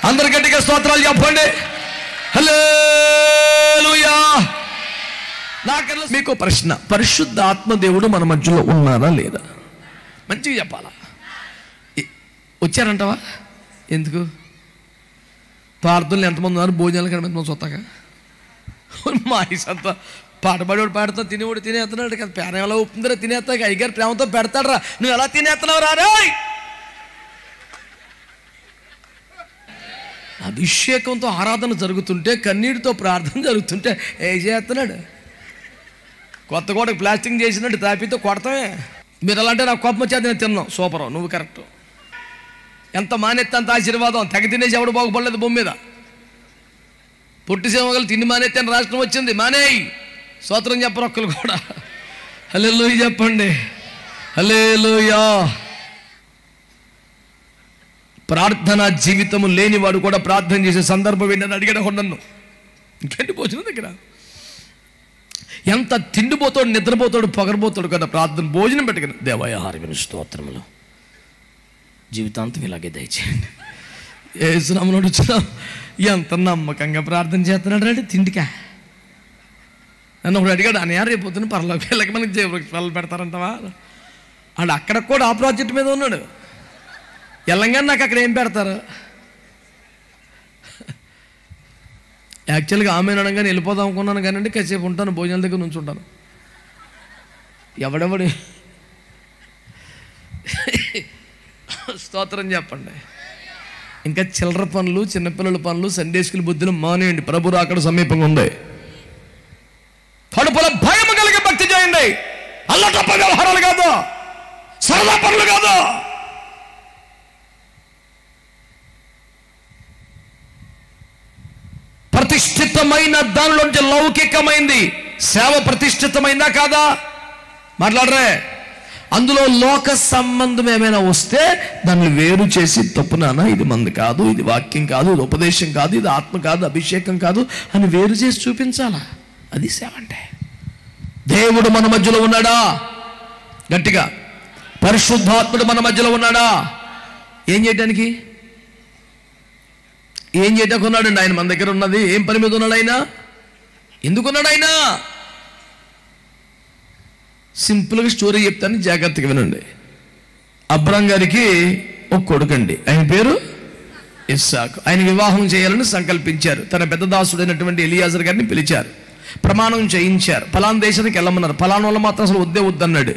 అందరి గట్టిగా స్తోత్రాలు చెప్పండి. హల్లెలూయా. నాకన్నా మీకు ప్రశ్న, పరిశుద్ధ ఆత్మదేవుడు మన మధ్యలో ఉన్నారా లేదా? మంచిగా చెప్పాలా? వచ్చారంటావా? ఎందుకు? ప్రార్థనలు ఎంతమంది ఉన్నారు? భోజనాలు కానీ ఎంతమంది చూస్తాక మా ఇసంతా పాటపాడేవాడు పాడుతా, తినేవాడు తినేస్తున్నాడు కదా. పేర ఎలా ఒప్పుందిరా? తినేస్తా. అయ్యగారు ప్రేమతో పెడతాడరా. నువ్వు ఎలా తినేస్తున్నావు రా? అభిషేకంతో ఆరాధన జరుగుతుంటే, కన్నీటితో ప్రార్థన జరుగుతుంటే ఏం చేస్తున్నాడు? కొత్త కూడా ప్లాస్టింగ్ చేసినట్టు తాపితో కొడతామే. మీరు ఎలా అంటే నాకు కోపం వచ్చేది, నేను తిన్నాం. సూపర్, నువ్వు కరెక్ట్. ఎంత మానేస్తే అంత ఆశీర్వాదం. తెగ తినేసి ఎవడు బాగుపడలేదు భూమి మీద. పొట్టి సేవగలు తిండి మానేస్తే అని రాష్ట్రం వచ్చింది. మానేయి, స్తోత్రం చెప్పరు ఒక్కరు కూడా. హల్లెలూయా చెప్పండి, హల్లెలూయా. ప్రార్థనా జీవితము లేనివాడు కూడా ప్రార్థన చేసే సందర్భం ఏంటని అడిగాడు నన్ను. ఇంకేంటి భోజనం దగ్గర ఎంత తిండిపోతాడు, నిద్రపోతాడు, పొగరపోతాడు కదా. ప్రార్థన భోజనం పెట్టుకుని దేవాహారమైన స్తోత్రములు జీవితాంతం ఇలాగే దయచేయండి. ఏసునామములో వచ్చిన ఎంత నమ్మకంగా ప్రార్థన చేస్తున్నాడు అంటే తిండికా. నన్ను ఒకడు అడిగాడు, అని రేపు పొద్దున్న పరలోకి వెళ్ళక మనకి జీవవృక్షాలు పెడతారంటవా. అండ్ అక్కడ కూడా ఆ ప్రాజెక్ట్ మీద ఉన్నాడు. వెళ్ళంగానే నాకు అక్కడ ఏం పెడతారు? యాక్చువల్గా ఆమె అనగానే వెళ్ళిపోదాం అనుకున్నాను కానీ కాసేపు ఉంటాను, భోజనాల దగ్గర నుంచి ఉంటాను. ఎవడెవడు స్తోత్రం చెప్పండి. ఇంకా చిల్లర పనులు, చిన్నపిల్లల పనులు, సండే స్కూల్ బుద్ధులు మానేయండి. ప్రభు అక్కడ సమీపంగా ఉంది. కడుపుల భయం కలిగే భక్తి చేయండి. అల్లటప్ప వ్యవహారాలు కాదు, సరదా పనులు కాదు. ప్రతిష్ఠితమైన దానిలోంచి లౌకికమైంది సేవ ప్రతిష్ఠితమైందా కాదా? మాట్లాడరే. అందులో లోక సంబంధం ఏమైనా వస్తే దాన్ని వేరు చేసి తప్పునానా ఇది మంది కాదు, ఇది వాక్యం కాదు, ఇది ఉపదేశం కాదు, ఇది ఆత్మ కాదు, అభిషేకం కాదు అని వేరు చేసి చూపించాలా. అది సేవ అంటే. దేవుడు మన మధ్యలో ఉన్నాడా? గట్టిగా. పరిశుద్ధాత్ముడు మన మధ్యలో ఉన్నాడా? ఏం చేయడానికి? ఏం చేయడానికి ఉన్నాడండి ఆయన మన దగ్గర ఉన్నది? ఏం పని మీద ఉన్నాడు ఆయన? ఎందుకున్నాడు ఆయన? సింపుల్గా స్టోరీ చెప్తాను, జాగ్రత్తగా వినండి. అబ్రాం గారికి ఒక కొడుకండి, ఆయన పేరు ఇస్సాకు. ఆయన వివాహం చేయాలని సంకల్పించారు. తన పెద్ద దాసుడైనటువంటి ఎలియాజర్ గారిని పిలిచారు, ప్రమాణం చేయించారు. ఫలానా దేశానికి వెళ్ళమన్నారు. ఫలానా వాళ్ళు మాత్రం అసలు వద్దన్నాడు.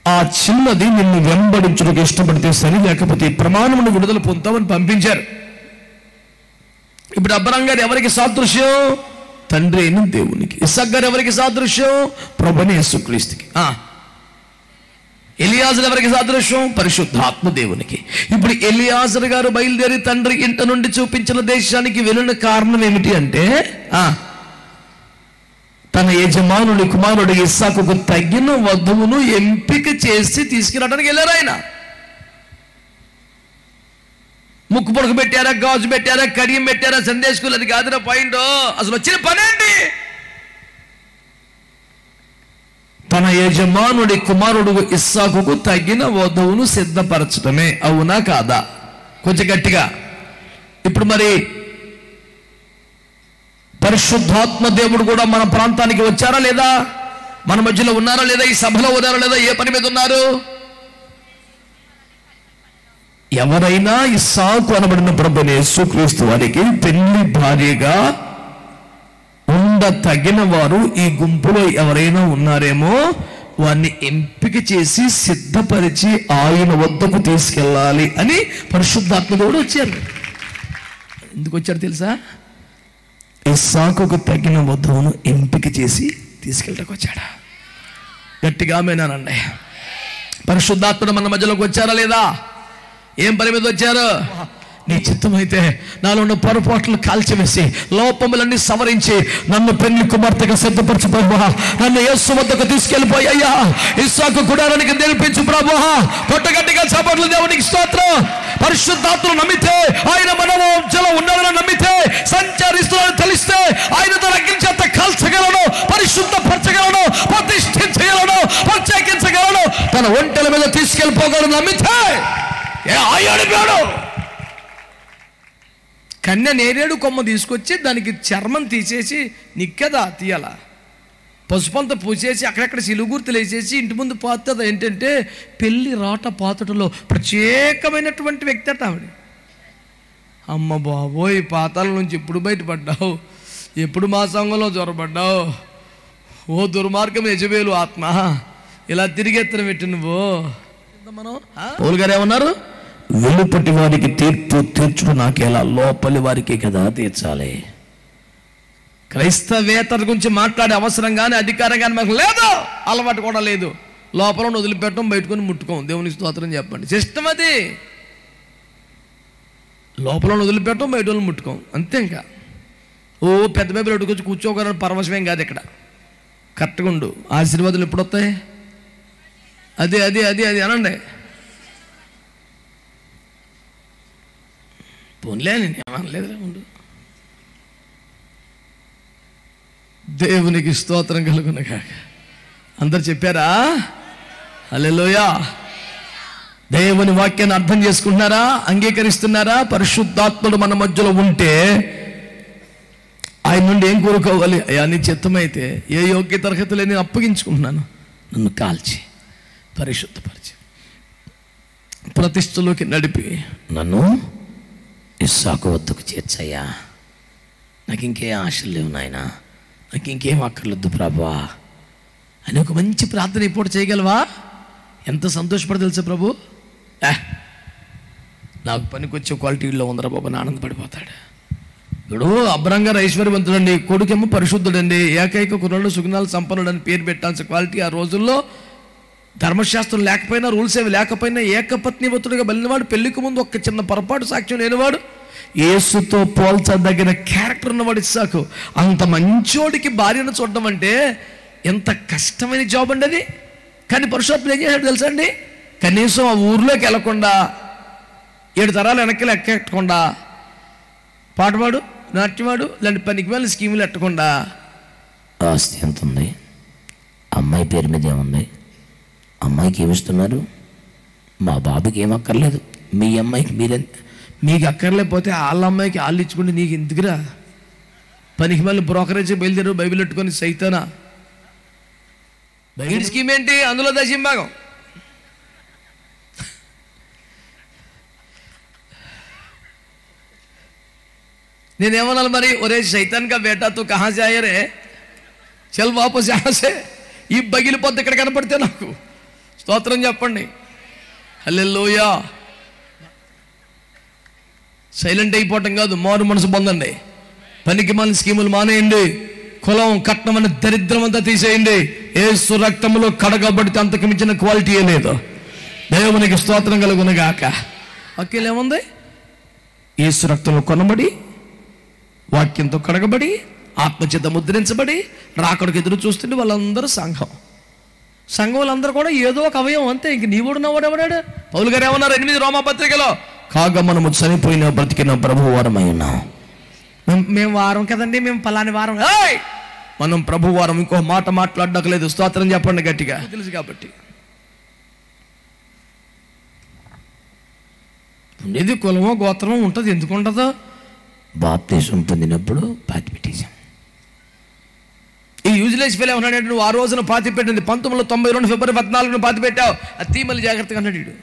ఆ చిన్నది నిన్ను వెంబడించడానికి ఇష్టపడితే సరి, లేకపోతే ప్రమాణమును విడుదల పొందుతామని పంపించారు. ఇప్పుడు అబ్రాం గారు ఎవరికి సాదృశ్యం? తండ్రి అయిన దేవునికి. ఇస్సాకు గారు ఎవరికి సాదృశ్యం? ప్రభువైన యేసుక్రీస్తుకి. ఎలియాజర్ ఎవరికి సాదృశ్యం? పరిశుద్ధాత్మ దేవునికి. ఇప్పుడు ఎలియాజర్ గారు బయలుదేరి తండ్రి ఇంట నుండి చూపించిన దేశానికి వెళ్ళిన కారణం ఏమిటి అంటే, తన యజమానుడి కుమారుడు ఇస్సాకుకు తగిన వధువును ఎంపిక చేసి తీసుకురావడానికి వెళ్ళారు. ఆయన ముక్కు పొడకు పెట్టారా, గాజు పెట్టారా, కడియం పెట్టారా, సందేశకులు, అది కాదురా పాయింట్. అసలు వచ్చిన పనేంటి? తన యజమానుడి కుమారుడు ఇస్సాకుకు తగిన వధువును సిద్ధపరచడమే. అవునా కాదా? కొంచెం గట్టిగా. ఇప్పుడు మరి పరిశుద్ధాత్మ దేవుడు కూడా మన ప్రాంతానికి వచ్చారా లేదా? మన మధ్యలో ఉన్నారా లేదా? ఈ సభలో ఉన్నారా లేదా? ఏ పని మీద ఉన్నారు? ఎవరైనా ఇస్సాకు అనబడిన ప్రభువైన యేసుక్రీస్తు వారికి పెళ్లి భార్యగా ఉండ తగిన వారు ఈ గుంపులో ఎవరైనా ఉన్నారేమో వారిని ఎంపిక చేసి సిద్ధపరిచి ఆయన వద్దకు తీసుకెళ్ళాలి అని పరిశుద్ధాత్మ దేవుడు వచ్చారు. ఎందుకు వచ్చారు తెలుసా? ఇస్సాకుకు తగిన వధువును ఎంపిక చేసి తీసుకెళ్ళడానికి వచ్చాడా? గట్టిగా ఆమేనండి. పరిశుద్ధాత్ముడు మన మధ్యలోకి వచ్చారా లేదా? ఏం పని మీద వచ్చారు? నీ చిత్తమైతే నాలో ఉన్న పొరపాట్లు కాల్చివేసి లోపములన్నీ సవరించి నన్ను పెళ్లి కుమార్తెగా సిద్ధపరచు ప్రభువా. నన్ను యేసు వద్దకు తీసుకెళ్ళిపోయి అయ్యా ఇస్సాకు గుడారానికి నిలిపించు ప్రభువా. కొట్టగట్టిగా చప్పట్లు దేవునికి స్తోత్రం. పరిశుద్ధాత్మను నమ్మితే, ఆయన మన మధ్యలో ఉన్నాడని నమ్మితే, సంచరిస్తున్నాడని తెలిస్తే ఆయనతో అగ్ని చేత కాల్చగలను, పరిశుద్ధపరచగలను, ప్రతిష్ఠించగలను, ప్రత్యేకించగలను, తన ఒంటెల మీద తీసుకెళ్ళిపోగలను నమ్మితే అడిగాడు. కన్య నేరేడు కొమ్మ తీసుకొచ్చి దానికి చర్మం తీసేసి నిక్కదా తీయాల, పసుపంతా పూసేసి అక్కడక్కడ సిలుగుర్తులు వేసేసి ఇంటి ముందు పాతుంది. ఏంటంటే పెళ్లి రాట పాతటలో ప్రత్యేకమైనటువంటి వ్యక్తి అట ఆవిడ. అమ్మ బాబోయ్, పాతాల నుంచి ఎప్పుడు బయటపడ్డావు? ఎప్పుడు మా సంఘంలో జ్వరపడ్డావు? ఓ దుర్మార్గం యజబేలు ఆత్మ, ఇలా తిరిగెత్తన పెట్టి నువ్వు. మనం పౌలు గారు ఏమన్నారు? వెలుపటి వారికి తీర్పు తీర్చుడు నాకేలా, లోపలి వారికి కదా తీర్చాలి. క్రైస్తవేతర గురించి మాట్లాడే అవసరం కానీ అధికారం కానీ మాకు లేదు, అలవాటు కూడా లేదు. లోపల వదిలిపెట్టడం, బయటకొని ముట్టుకోం. దేవునికి స్తోత్రం చెప్పండి. సిస్టమ్ అది. లోపల వదిలిపెట్టం, బయట వాళ్ళు ముట్టుకోం, అంతే. ఇంకా ఓ పెద్ద బైబిల్ అడుగుకొచ్చి కూర్చోగలని పరవశమేం కాదు ఇక్కడ. కరెక్ట్గా ఉండు. ఆశీర్వాదాలు ఎప్పుడు వస్తాయి? అదే అదే అదే అది అనండి. పోన్లే, నేను ఏమనలేదులే, ఉండు. దేవునికి స్తోత్రం కలుగును గాక. అందరు చెప్పారా? హల్లెలూయా. దేవుని వాక్యాన్ని అర్థం చేసుకుంటున్నారా? అంగీకరిస్తున్నారా? పరిశుద్ధాత్ముడు మన మధ్యలో ఉంటే ఆయన నుండి ఏం కోరుకోవాలి? అయ్యా నీ చిత్తమైతే ఏ యోగ్యత అర్హతలే నేను అప్పగించుకుంటున్నాను, నన్ను కాల్చి పరిశుద్ధపరిచి ప్రతిష్టలోకి నడిపి నన్ను ఇస్సాకు వద్దకు చేర్చయ్యా. నాకు ఇంకేం ఆశలు లేవు నాయనా, నాకు ఇంకేం అక్కర్లేదు ప్రభువా అని ఒక మంచి ప్రార్థన ఇప్పుడు చేయగలవా? ఎంత సంతోషపడి తెలుసా ప్రభు. నాకు పనికొచ్చే క్వాలిటీలో ఉందరా బాబు అని ఆనందపడిపోతాడు. ఇప్పుడు అబ్రహం గారు ఐశ్వర్యవంతుడండి, కొడుకేమో పరిశుద్ధుడండి, ఏకైక కుర్రాడు సుగుణాలు సంపన్నుడు అని పేరు పెట్టాల్సిన క్వాలిటీ ఆ రోజుల్లో ధర్మశాస్త్రం లేకపోయినా, రూల్స్ ఏమి లేకపోయినా ఏకపత్నివతుడిగా వెళ్ళినవాడు, పెళ్లికి ముందు ఒక్క చిన్న పొరపాటు సాక్ష్యం లేనివాడు, యేసుతో పోల్చదగిన క్యారెక్టర్ ఉన్నవాడు ఇస్సాకు. అంత మంచోడికి భార్యను చూడడం అంటే ఎంత కష్టమైన జాబ్ అండి అది. కానీ పరిశుద్ధాత్ముడు ఏం చేశాడు తెలుసా అండి? కనీసం ఆ ఊర్లోకి వెళ్ళకుండా, 7 తరాలు వెనక్కి ఎక్కకుండా, పాటవాడు, నాట్యవాడు ఇలాంటి పనికి వెళ్ళి స్కీములు ఎట్టకుండా, ఆస్తి ఎంత ఉంది, అమ్మాయి పేరు మీద ఏముంది, అమ్మాయికి ఏమిస్తున్నారు, మా బాబుకి ఏం అక్కర్లేదు, మీ అమ్మాయికి మీకు అక్కర్లేకపోతే వాళ్ళ అమ్మాయికి వాళ్ళు ఇచ్చుకుంటే నీకు ఎందుకురా, పనికి మళ్ళీ బ్రోకరేజ్ బయలుదేరు బైబిల్ పెట్టుకొని సైతానా. బైబిల్ స్కీమ్ ఏంటి? అందులో దశంభాగం. నేనేమన్నాను మరి? ఒరే శైతాన్ కా బేటా తూ కహా సే ఆయా రే, చల్ వాపస్ యహా సే. ఈ బగిలిపోద్ది ఇక్కడ కనపడితే నాకు. స్తోత్రం చెప్పండి. హల్లెలూయా. సైలెంట్ అయిపోవటం కాదు, మారు మనసు పొందండి. పనికి మన స్కీములు మానేయండి. కులం కట్నం అనే దరిద్రం అంతా తీసేయండి. యేసు రక్తంలో కడగబడితే అంతకు మించిన క్వాలిటీయే లేదు. దేవునికి స్తోత్రం కలుగును గాక. వాక్యం ఏముంది? యేసు రక్తంలో కొనబడి, వాక్యంతో కడగబడి, ఆత్మచేత ముద్రించబడి, రాకడికి ఎదురు చూస్తుంటే వాళ్ళందరూ సంఘం. వాళ్ళందరూ కూడా ఏదో ఒక అవయవం అంతే. ఇంక నీవుడు నవ్వడు ఎవడాడు? పౌలు గారు ఏమన్నారు 8 రోమాపత్రికలో? కాగా మనము చనిపోయిన బ్రతికిన ప్రభు వారమై ఉన్నాం. మేము వారం కదండి, మేము పలాని వారం. మనం ప్రభు వారం. ఇంకో మాట మాట్లాడలేదు. స్తోత్రం చెప్పండి గట్టిగా. తెలుసు కాబట్టి ఉండేది కులమో గోత్రమో ఉంటుంది. ఎందుకు ఉండదు? బాప్తిసం పొందినప్పుడు పాతి పెట్టేశాం. ఈ యూజ్లెస్ ఫెయిల్ ఏమన్నాడు? నువ్వు ఆ రోజున పాతి పెట్టింది 1992 ఫిబ్రవరి 14 పాతి పెట్టావు, అది తీమల్లి జాగ్రత్తగా అన్నాడు.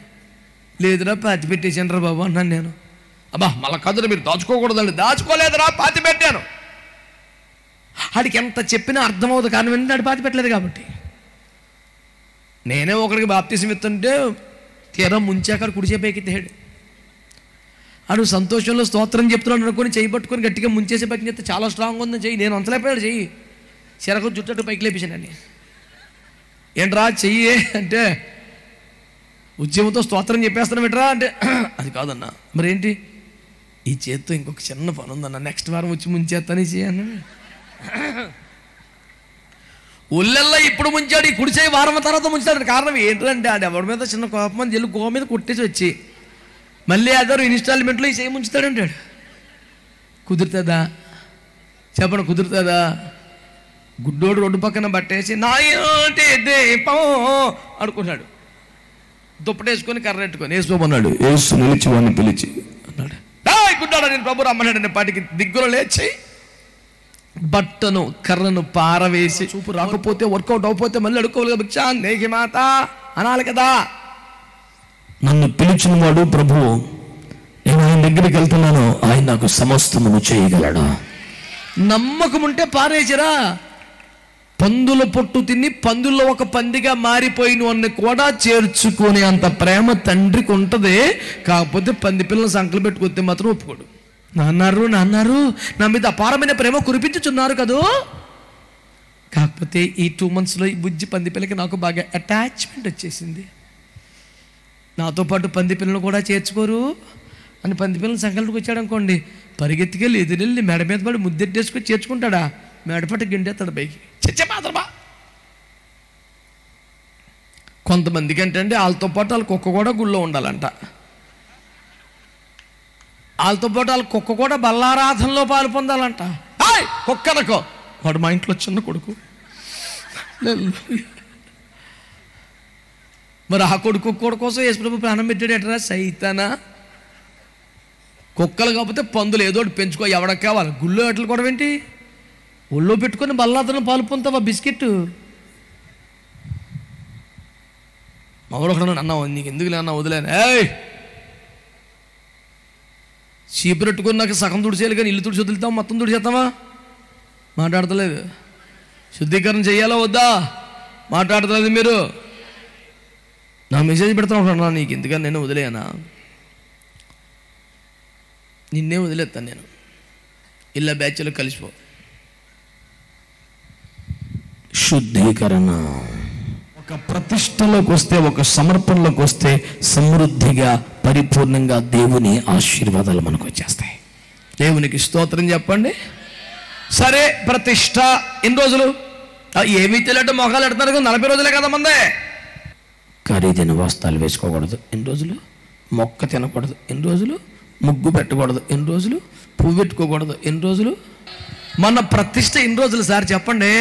లేదురా పాతి పెట్టేశాను రా బాబు అన్నాను నేను. అబ్బా మళ్ళా కదురు మీరు దాచుకోకూడదండి. దాచుకోలేదురా, పాతి పెట్టాను. ఆడికి ఎంత చెప్పినా అర్థమవుతుంది, కానీ వెంటనే పాతి పెట్టలేదు కాబట్టి. నేనే ఒకడికి బాప్తిసం ఇస్తుంటే తీరం ముంచాక కుడిచేపైకితేడు. ఆడు సంతోషంలో స్తోత్రం చెప్తున్నాడు అనుకుని చేయి పట్టుకొని గట్టిగా ముంచేసే పైకి చెప్తే చాలా స్ట్రాంగ్ ఉందని చెయ్యి. నేను అంతలేపాడు చెయ్యి, చెరకు చుట్టూ పైకి లేపేశానని. ఏంట్రా చెయ్యి అంటే, ఉద్యమంతో స్తోత్రం చెప్పేస్తాను పెట్టరా అంటే, అది కాదన్నా. మరేంటి? ఈ చేత్తో ఇంకొక చిన్న పని ఉందన్న, నెక్స్ట్ వారం వచ్చి ముంచేస్తాను చేయను. ఒళ్ళెల్లా ఇప్పుడు ముంచాడు, ఈ కుడి చేయి వారం తర్వాత ముంచుతాడు. కారణం ఏంటంటే ఆడు ఎవరి మీద చిన్న కోపం అని జల్లు గోవ మీద కొట్టేసి వచ్చి మళ్ళీ అదరు ఇన్స్టాల్మెంట్లో ఈ చేయి ముంచుతాడంటాడు. కుదురుతుందా చెప్పండి? కుదురుతుందా? గుడ్డోడు రోడ్డు పక్కన బట్టేసి నాయంటే దీపం అనుకున్నాడు. దుప్పటేసుకొని కర్రెట్టుకొని వేసుకోమన్నాడు. యేసు నిలిచి వాడిని పిలిచి అన్నాడు, గుడ్డాడు నేను ప్రభు రమ్మన్నాడు. పాటికి దిగ్గులో లేచి బట్టను కర్రను పారవేసి, చూపు రాకపోతే వర్కౌట్ అవ్వకపోతే మళ్ళీ అడుక్కోవాలి. భిక్షా నేకి మాత అనాలి కదా. నన్ను పిలిచిన వాడు ప్రభువు, నేను ఆయన దగ్గరికి వెళ్తున్నాను, ఆయన నాకు సమస్తమును చేయగలడు. నమ్మకం ఉంటే పారేసిరా. పందుల పొట్టు తిని పందుల్లో ఒక పందిగా మారిపోయిన వాడిని కూడా చేర్చుకునే అంత ప్రేమ తండ్రికి ఉంటుంది. కాకపోతే పంది పిల్లలు సంకలు పెట్టుకొస్తే మాత్రం ఒప్పుకోడు. నాన్నారు నా మీద అపారమైన ప్రేమ కురిపించుచున్నారు కదూ. కాకపోతే ఈ 2 monthsలో ఈ బుజ్జి పంది పిల్లకి నాకు బాగా అటాచ్మెంట్ వచ్చేసింది. నాతో పాటు పంది పిల్లలు కూడా చేర్చుకోరు. అని పంది పిల్లలు సంకల్పకి వచ్చాడు అనుకోండి, పరిగెత్తికెళ్ళి ఎదురెళ్ళి మెడ మీద పడి ముద్దెట్టేసుకొని చేర్చుకుంటాడా, మెడపట్టి గిండేస్తాడు పైకి. చచ్చే మాత్రమా. కొంతమందికి ఏంటంటే వాళ్ళతో పాటు వాళ్ళ కుక్క కూడా గుళ్ళో ఉండాలంట, వాళ్ళతో పాటు వాళ్ళ కుక్క కూడా బల్లారాధనలో పాలు పొందాలంట. కుక్కనకో వాడు మా ఇంట్లో చిన్న కొడుకు, మరి ఆ కొడుకు కోసం యేసుప్రభు ప్రాణం పెట్టాడు ఎట్రా సైతానా. కుక్కలు కాకపోతే పందులు ఏదో ఒకటి పెంచుకో, ఎవడకు కావాలి. గుళ్ళో ఎట్లు కూడా ఏంటి, ఒళ్ళో పెట్టుకొని బల్లాతను పాలు పొందుతావా బిస్కెట్. మామూలు ఒకడు అన్నా నీకు ఎందుకు లేనా వదిలేను, చీపు పెట్టుకుని నాకు సగం తుడిచేయాలి కానీ ఇల్లు తుడిచి వదులుతాం మొత్తం తుడిచేస్తామా, మాట్లాడతలేదు. శుద్ధీకరణ చెయ్యాలా వద్దా, మాట్లాడతలేదు. మీరు నా మెసేజ్ పెడతా ఉంటాను, నీకు ఎందుకని నేను వదిలేనా, నిన్నే వదిలేస్తాను నేను, ఇలా బ్యాచ్లో కలిసిపో. శుద్ధీకరణ ఒక ప్రతిష్టలోకి వస్తే, ఒక సమర్పణలోకి వస్తే సమృద్ధిగా పరిపూర్ణంగా దేవుని ఆశీర్వాదాలు మనకు వచ్చేస్తాయి. దేవునికి స్తోత్రం చెప్పండి. సరే, ప్రతిష్ట ఎన్ని రోజులు, ఏమీ తెలియట మొఖాలు ఎడుతున్నారు, 40 రోజులే కదా మందే. ఖరీదైన వస్త్రాలు వేసుకోకూడదు ఎన్ని రోజులు, మొక్క తినకూడదు ఎన్ని రోజులు, ముగ్గు పెట్టకూడదు ఎన్ని రోజులు, పువ్వు పెట్టుకోకూడదు ఎన్ని రోజులు. మన ప్రతిష్ట ఎన్ని రోజులు సార్ చెప్పండి,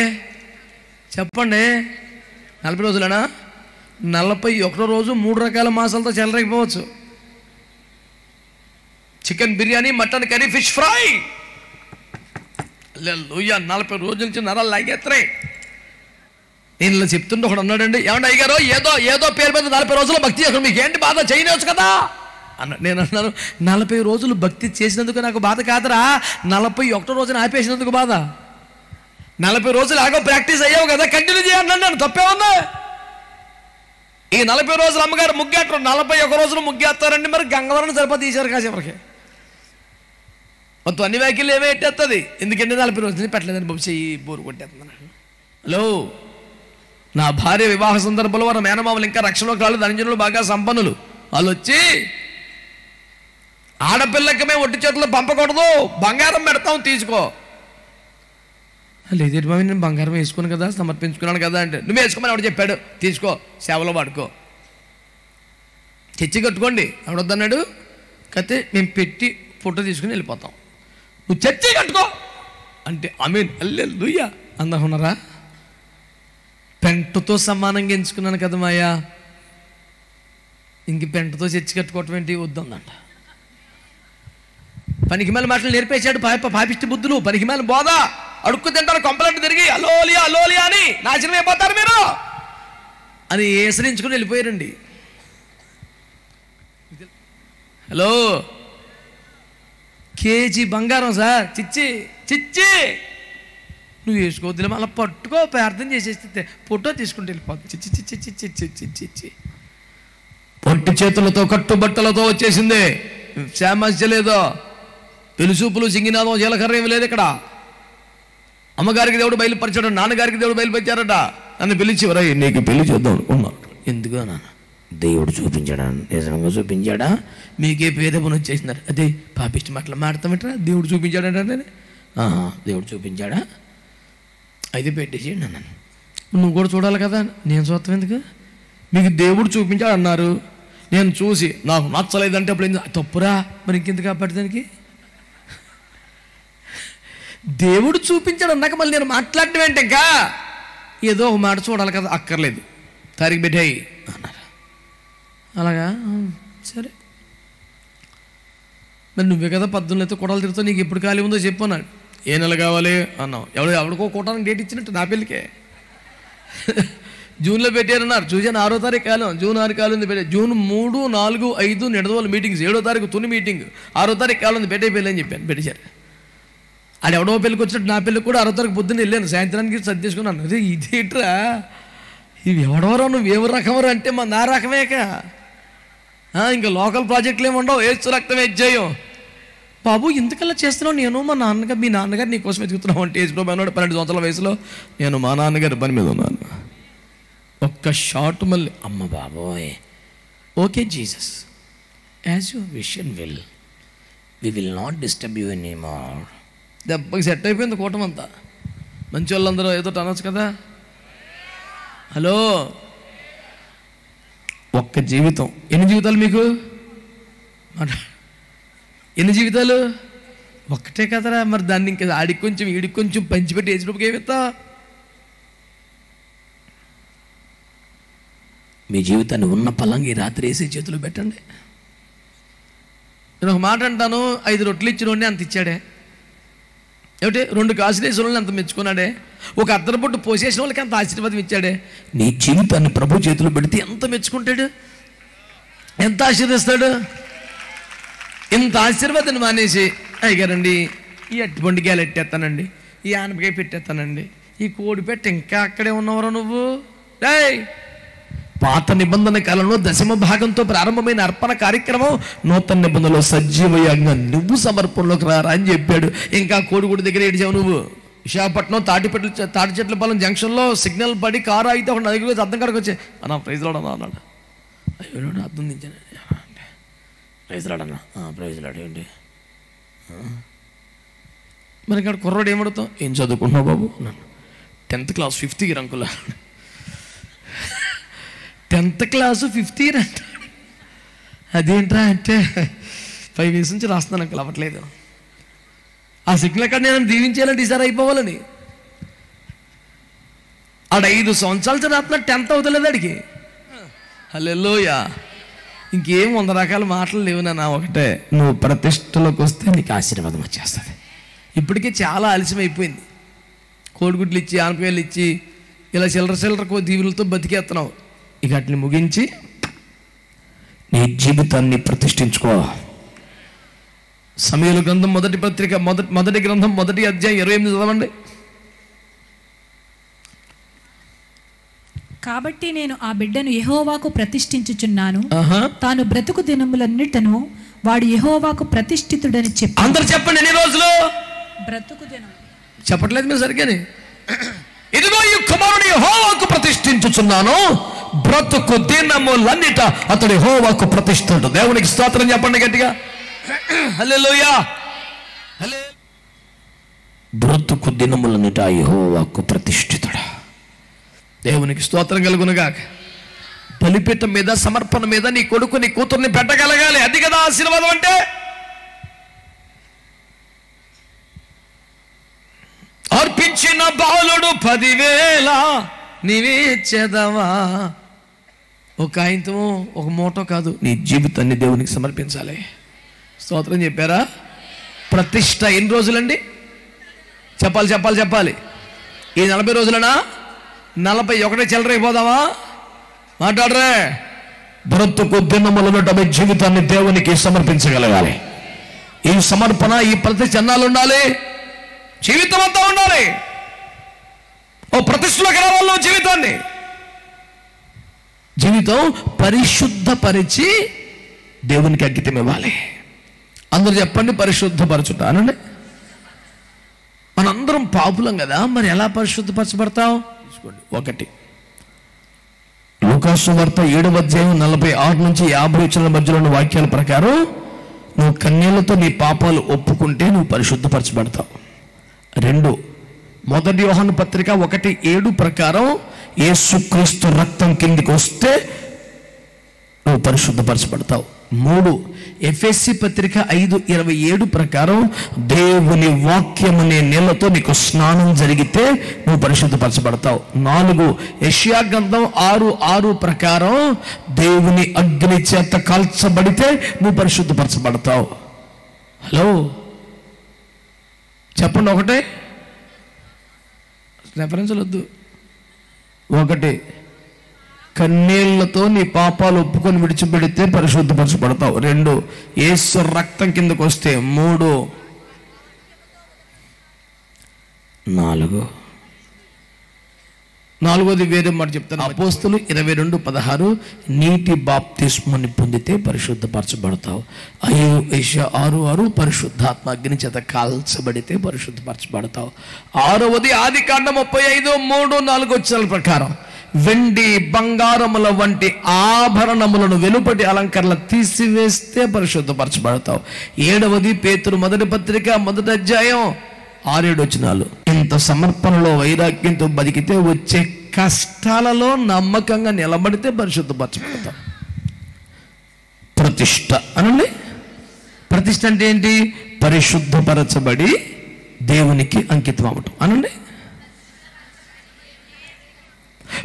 చెప్పండి. 40 రోజులేనా? 41 రోజు 3 రకాల మాసాలతో చెలరేగిపోవచ్చు. Chicken biryani, mutton curry, fish fry. 40 రోజుల నుంచి నరాలు లాగేస్తున్నాయి. నేను ఇలా చెప్తుంటే ఒకడు అన్నాడండి, ఏమన్నా అయ్యారో ఏదో పేరు మీద 40 రోజులు భక్తి చేస్తాను, మీకు ఏంటి బాధ, చేయవచ్చు కదా అన్న. నేను అన్నాను, 40 రోజులు భక్తి చేసినందుకు నాకు బాధ కాదురా, 41 రోజున ఆపేసినందుకు బాధ. 40 రోజులు ఆగో ప్రాక్టీస్ అయ్యావు కదా, కంటిన్యూ చేయండి. నేను తప్పే ఉందా? ఈ 40 రోజులు అమ్మగారు ముగ్గేస్తారు, 41 రోజులు ముగ్గేస్తారండి. మరి గంగవరం సరిపోతే తీశారు కాసేపటికి మొత్తం అన్ని వ్యాఖ్యలు ఏమీ ఎట్టేస్తుంది. ఎందుకంటే 40 రోజులు పెట్టలేదని బాబు చెయ్యి బోరు కొట్టేస్తున్నాను. హలో, నా భార్య వివాహ సందర్భంలో వారి మేనమామలు ఇంకా రక్షణలో కాళ్ళు ధనంజనులు బాగా సంపన్నులు, వాళ్ళు వచ్చి ఆడపిల్లకి మేము ఒట్టి చేతుల్లో పంపకూడదు, బంగారం పెడతాం తీసుకో. లేదేంటి బాబు, నేను బంగారం వేసుకున్నాను కదా, సమర్పించుకున్నాను కదా అంటే, నువ్వు వేసుకోమని ఎవడు చెప్పాడు, తీసుకో సేవలో వాడుకో, తెచ్చి కట్టుకోండి. ఎవడొద్దన్నాడు? కతే మేము పెట్టి ఫోటో తీసుకుని వెళ్ళిపోతాం, నువ్వు చర్చి కట్టుకో అంటే ఆమేన్ హల్లెలూయా అందరున్నారా? పెంటతో సమానంగా ఎంచుకున్నాను కదా మాయా, ఇంక పెంటతో చర్చి కట్టుకోవటం ఏంటి, వద్దందంట. పనికిమాల మాటలు నేర్పేశాడు, పాపిష్టి బుద్ధులు, పనికిమాల బోధ, అడుక్కు తింటారు కొంపలంటే తిరిగి అలోలియా అలోలియా అని నాశనం అయిపోతారు మీరు అని ఏసరించుకుని వెళ్ళిపోయారండి. హలో, కేజీ బంగారం సార్, చిచ్చి చిచ్చి నువ్వు వేసుకోవద్దులే, మళ్ళీ పట్టుకో ప్రార్థన చేసేస్తే ఫోటో తీసుకుంటూ వెళ్ళిపోతుంది. చిచ్చి చిచ్చి చిచ్చి చిచ్చి చిచ్చి పొట్టి చేతులతో కట్టుబట్టలతో వచ్చేసింది, సమస్య లేదో, పెలుసూపులు సింగినాదం జీలకర్ర ఏమి లేదు ఇక్కడ. అమ్మగారికి దేవుడు బయలుపరిచాడు, నాన్నగారికి దేవుడు బయలుపరిచారట. నన్ను పిలిచి వరై నీకు పెళ్లి చేద్దాం అనుకున్నాడు. ఎందుకో నాన్న, దేవుడు చూపించాడా, నిజంగా చూపించాడా, మీకే పేద పని వచ్చేసినారు. అదే పాపిష్టి మాటలు మాడతామేట్రా, దేవుడు చూపించాడంటే, దేవుడు చూపించాడా, అయితే పెట్టేసేయండి అన్నాను. నువ్వు కూడా చూడాలి కదా, నేను చూస్తాం ఎందుకు, మీకు దేవుడు చూపించాడు అన్నారు, నేను చూసి నాకు నచ్చలేదంటే అప్పుడు తప్పురా, మరి ఇంకెందుకు కాబట్టి దానికి దేవుడు చూపించాడు అన్నాక మళ్ళీ నేను మాట్లాడటం ఏంటి, ఇంకా ఏదో ఒక మాట చూడాలి కదా, అక్కర్లేదు తారీఖు పెట్టాయి అన్నారు. అలాగా సరే, మరి నువ్వే కదా 18 కూటలు తిరుగుతావు, నీకు ఎప్పుడు ఖాళీ ఉందో చెప్పు అన్నాడు. ఏ నెల కావాలి అన్నావు, ఎవడికో కూటానికి డేట్ ఇచ్చినట్టు నా పెళ్ళికే జూన్లో పెట్టారన్నారు. చూసాను 6వ తారీఖు కాలం, జూన్ 6 కాలం ఉంది పెట్టారు. జూన్ 3, 4, 5 నిడదవోలు మీటింగ్స్, 7వ తారీఖు తుని మీటింగ్, 6వ తారీఖు కాలం ఉంది పెట్టే పెళ్ళి అని చెప్పాను, పెట్టేశారు. అది ఎవడో పెళ్ళికి వచ్చినట్టు నా పెళ్ళికి కూడా 6వ తారీఖు పొద్దున్న వెళ్ళాను, సాయంత్రానికి సర్దేసుకున్నాను. అదే ఇదేంట్రా, ఇవి ఎవడెవరో నువ్వు ఎవరు రకమరు అంటే నా రకమేక, ఇంకా లోకల్ ప్రాజెక్టులు ఏమి ఉండవు, ఏసు రక్తం చేయం బాబు, ఎందుకల్లా చేస్తున్నావు, నేను మా నాన్నగారు మీ నాన్నగారు నీ కోసం ఎదుగుతున్నావు అంటే, ఏసు ప్రభు అన్నాడు 12 సంవత్సరాల వయసులో, నేను మా నాన్నగారి పని మీద ఉన్నాను. ఒక్క షాట్ మళ్ళీ అమ్మ బాబోయ్, okay Jesus as you wish and will we will not disturb you anymore. దెబ్బకి సెట్ అయిపోయింది కూటమి అంతా. మంచి వాళ్ళందరూ ఏదో అనొచ్చు కదా. హలో, ఒక్క జీవితం. ఎన్ని జీవితాలు మీకు? ఎన్ని జీవితాలు? ఒక్కటే కదరా. మరి దాన్ని ఇంకా ఆడికి కొంచెం ఈడికి కొంచెం పంచిపెట్టి వేసినప్పుడు ఏమిస్తా? మీ జీవితాన్ని ఉన్న పలంగా ఈ రాత్రి వేసి చేతులు పెట్టండి. నేను ఒక మాట అంటాను, 5 రొట్టెలు ఇచ్చినోడిని అంత ఇచ్చాడే. ఏమిటి 2 కాసులు వేసిన వాళ్ళని అంత మెచ్చుకున్నాడే. ఒక అద్దరు పొట్టు పోసేసిన వాళ్ళకి అంత ఆశీర్వాదం ఇచ్చాడే. నీ జీవితాన్ని ప్రభు చేతులు పెడితే ఎంత మెచ్చుకుంటాడు, ఎంత ఆశీర్వదిస్తాడు. ఇంత ఆశీర్వాదాన్ని మానేసి అయ్యారండి ఈ అట్టిపండు గేలు ఎట్టేస్తానండి, ఈ ఆనపకాయ పెట్టేస్తానండి, ఈ కోడి పెట్టి ఇంకా అక్కడే ఉన్నవరా నువ్వు. డేయ్, పాత నిబంధన కాలంలో 10వ భాగంతో ప్రారంభమైన అర్పణ కార్యక్రమం నూతన నిబంధనలో సజీవయంగా నువ్వు సమర్పణలోకి రారా అని చెప్పాడు. ఇంకా కోడిగుడి దగ్గర ఏడిచావు నువ్వు. విశాఖపట్నం తాటి చెట్లపాలెం జంక్షన్లో సిగ్నల్ పడి కారు అయితే ఒక నలుగురు అర్థం కాడికి వచ్చే అన్నా ప్రైజ్ రాడన్నా అన్నాడు. అయ్యో అర్థం దించాను. ప్రైజ్ రాడన్నా, ప్రైజ్ రాడు ఏంటి మరి ఇక్కడ కుర్రోడు ఏమడుతావు? ఏం చదువుకుంటున్నావు బాబు అన్నాను. 10th class 5th year uncle. 10th class 5th year అంట. అదేంట్రా అంటే 5 years నుంచి రాస్తున్నాను అంకుల్, అవ్వట్లేదు. ఆ సిగ్నల్ అక్కడ నేను దీవించాలంటే ఈసారి అయిపోవాలని. ఆడ 5 సంవత్సరాలు చదువుతున్నా 10th అవుతలేదు అడిగి. హల్లెలూయా. ఇంకేం 100 రకాల మాటలు లేవు నాన్న. ఒకటే, నువ్వు ప్రతిష్టలోకి వస్తే నీకు ఆశీర్వాదం వచ్చేస్తుంది. ఇప్పటికే చాలా ఆలస్యం అయిపోయింది. కోడిగుడ్లు ఇచ్చి ఆనపకాయలు ఇచ్చి ఇలా చిల్లర దీవులతో బతికేస్తున్నావు. ఇక వాటిని ముగించి నీ జీవితాన్ని ప్రతిష్ఠించుకో. సమూయేలు గ్రంథం మొదటి గ్రంథం 1వ అధ్యాయం 28 చదవండి. కాబట్టి నేను ఆ బిడ్డను యెహోవాకు ప్రతిష్ఠించుచున్నాను, తాను బ్రతుకు దినములన్నిటను వాడు యెహోవాకు ప్రతిష్ఠితుడని చెప్పి. అందరు చెప్పండి, ఎన్ని రోజులు బ్రతుకు దినం? చెప్పట్లేదు మీరు సరిగ్గానే. ఇదిగో ఈ కుమారుని యెహోవాకు ప్రతిష్ఠించుచున్నాను, బ్రతుకు దినములన్నిట అతడు యెహోవాకు ప్రతిష్ఠితుడు. దేవునికి స్తోత్రం చెప్పండి గట్టిగా. హల్లెలూయా. బ్రతుకు దినములన్నిట యెహోవాకు ప్రతిష్ఠితుడు. దేవునికి స్తోత్రం కలుగునుగాక. బలిపీఠం మీద సమర్పణ మీద నీ కొడుకు నీ కూతుర్ని పెట్టగలగాలి. అది కదా ఆశీర్వాదం అంటే. అర్పించిన బాలుడు 10,000 నీవేచ్చేదవా. ఒక కాయంతో ఒక మూటో కాదు, నీ జీవితాన్ని దేవునికి సమర్పించాలి. స్తోత్రం చెప్పారా? ప్రతిష్ట ఎన్ని రోజులండి? చెప్పాలి. ఈ 40 రోజులనా? 41 చిల్లరైపోదామా? మాట్లాడరే. బ్రతుకు దినములనుట మీ జీవితాన్ని దేవునికి సమర్పించగలగాలి. ఈ సమర్పణ, ఈ ప్రతిష్ట ఎన్నాళ్ళు ఉండాలి? జీవితం అంతా ఉండాలి. ఓ ప్రతిష్టలోకి రావాలి. జీవితం పరిశుద్ధపరిచి దేవునికి అంకితం ఇవ్వాలి. అందరూ చెప్పండి, పరిశుద్ధపరచుట అనండి. మనందరం పాపులం కదా, మరి ఎలా పరిశుద్ధపరచబడతాం? చూసుకోండి. 1 లూకాసు వార్త 7వ అధ్యాయం 46 నుంచి 50 వచనాల మధ్యలో ఉన్న వాక్యాల ప్రకారం నువ్వు కన్నీళ్లతో నీ పాపాలు ఒప్పుకుంటే నువ్వు పరిశుద్ధపరచబడతావు. 2 మొదటి యోహాను పత్రిక 1:7 ప్రకారం యేసుక్రీస్తు రక్తం కిందికి వస్తే నువ్వు పరిశుద్ధపరచబడతావు. 3 ఎఫెసీ పత్రిక 5:27 ప్రకారం దేవుని వాక్యమనే నీళ్లతో నీకు స్నానం జరిగితే నువ్వు పరిశుద్ధపరచబడతావు. 4 యెషయా గ్రంథం 6:6 ప్రకారం దేవుని అగ్ని చేత కాల్చబడితే నువ్వు పరిశుద్ధపరచబడతావు. హలో చెప్పండి. 1 రెఫరెన్స్లు వద్దు. 1 కన్నీళ్లతో నీ పాపాలు ఒప్పుకొని విడిచిపెడితే పరిశుద్ధపరచబడతావు. 2 యేసు రక్తం కిందకు వస్తే. 3 4 వేరే మాట చెప్తాను. అపోస్తలు 22:16 నీటి బాప్తిస్మాన్ని పొందితే పరిశుద్ధపరచబడతావు. 6:6 పరిశుద్ధాత్మ అగ్ని చేత కాల్చబడితే పరిశుద్ధపరచబడతావు. 6వది ఆదికాండం 35:3-4 వచనాల ప్రకారం వెండి బంగారముల వంటి ఆభరణములను వెలుపటి అలంకరణ తీసివేస్తే పరిశుద్ధపరచబడతావు. 7వది పేతురు మొదటి పత్రిక 1వ అధ్యాయం 6-7 వచనాలు. ఇంత సమర్పణలో వైరాగ్యంతో బతికితే వచ్చే కష్టాలలో నమ్మకంగా నిలబడితే పరిశుద్ధపరచబడతావు. ప్రతిష్ట అనండి. ప్రతిష్ట అంటే ఏంటి? పరిశుద్ధపరచబడి దేవునికి అంకితం అవ్వటం అనండి.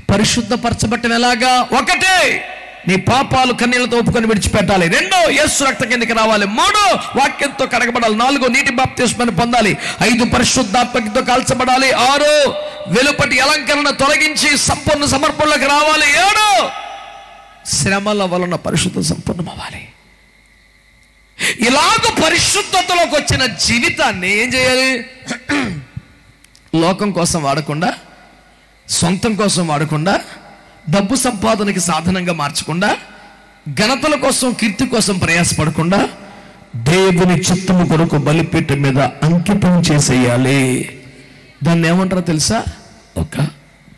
పరిశుద్ధపరచబట్టం ఎలాగా? 1, నీ పాపాలు కన్నీళ్లతో ఒప్పుకొని విడిచిపెట్టాలి. 2, యేసు రక్త కిందకి రావాలి. 3, వాక్యంతో కడగబడాలి. 4, నీటి బాప్తిస్మాన్ని పొందాలి. 5, పరిశుద్ధాత్మతో కాల్చబడాలి. 6, వెలుపటి అలంకరణ తొలగించి సంపూర్ణ సమర్పణలోకి రావాలి. 7, శ్రమల వలన పరిశుద్ధ సంపూర్ణం అవ్వాలి. ఇలాగ పరిశుద్ధతలోకి వచ్చిన జీవితాన్ని ఏం చేయాలి? లోకం కోసం వాడకుండా, సొంతం కోసం వాడకుండా, డబ్బు సంపాదనకి సాధనంగా మార్చకుండా, ఘనతల కోసం కీర్తి కోసం ప్రయాసపడకుండా దేవుని చిత్తము కొరకు బలిపీఠం మీద అంకితం చేసేయాలి. దాన్ని ఏమంటారో తెలుసా? ఒక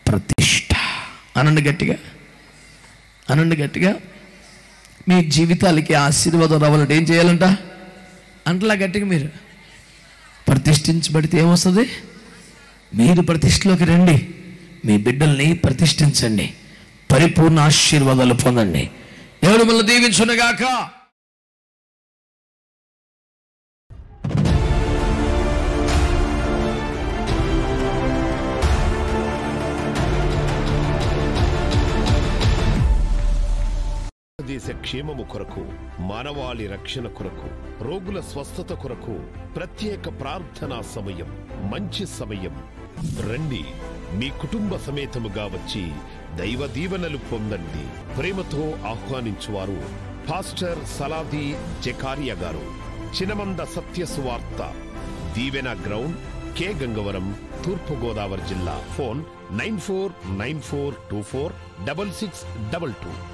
ప్రతిష్ట. అనండి గట్టిగా, అనండి గట్టిగా. మీ జీవితాలకి ఆశీర్వాదం రావాలంటే ఏం చేయాలంట? అంటలా గట్టిగా మీరు ప్రతిష్ఠించబడితే ఏమొస్తుంది? మీరు ప్రతిష్టలోకి రండి. మీ బిడ్డల్ని ప్రతిష్ఠించండి. పరిపూర్ణ ఆశీర్వాదాలు పొందండి. దేవుడు మిమ్మల్ని దీవించునుగాక. దేశ క్షేమము కొరకు, మానవాళి రక్షణ కొరకు, రోగుల స్వస్థత కొరకు ప్రత్యేక ప్రార్థనా సమయం, మంచి సమయం. రండి, మీ కుటుంబ సమేతముగా వచ్చి దైవ దీవెనలు పొందండి. ప్రేమతో ఆహ్వానించువారు పాస్టర్ సలాది జకారియా గారు. చినమంద సత్య సువార్త, దీవెన గ్రౌండ్, కె గంగవరం, తూర్పు గోదావరి జిల్లా. ఫోన్ 9494246622.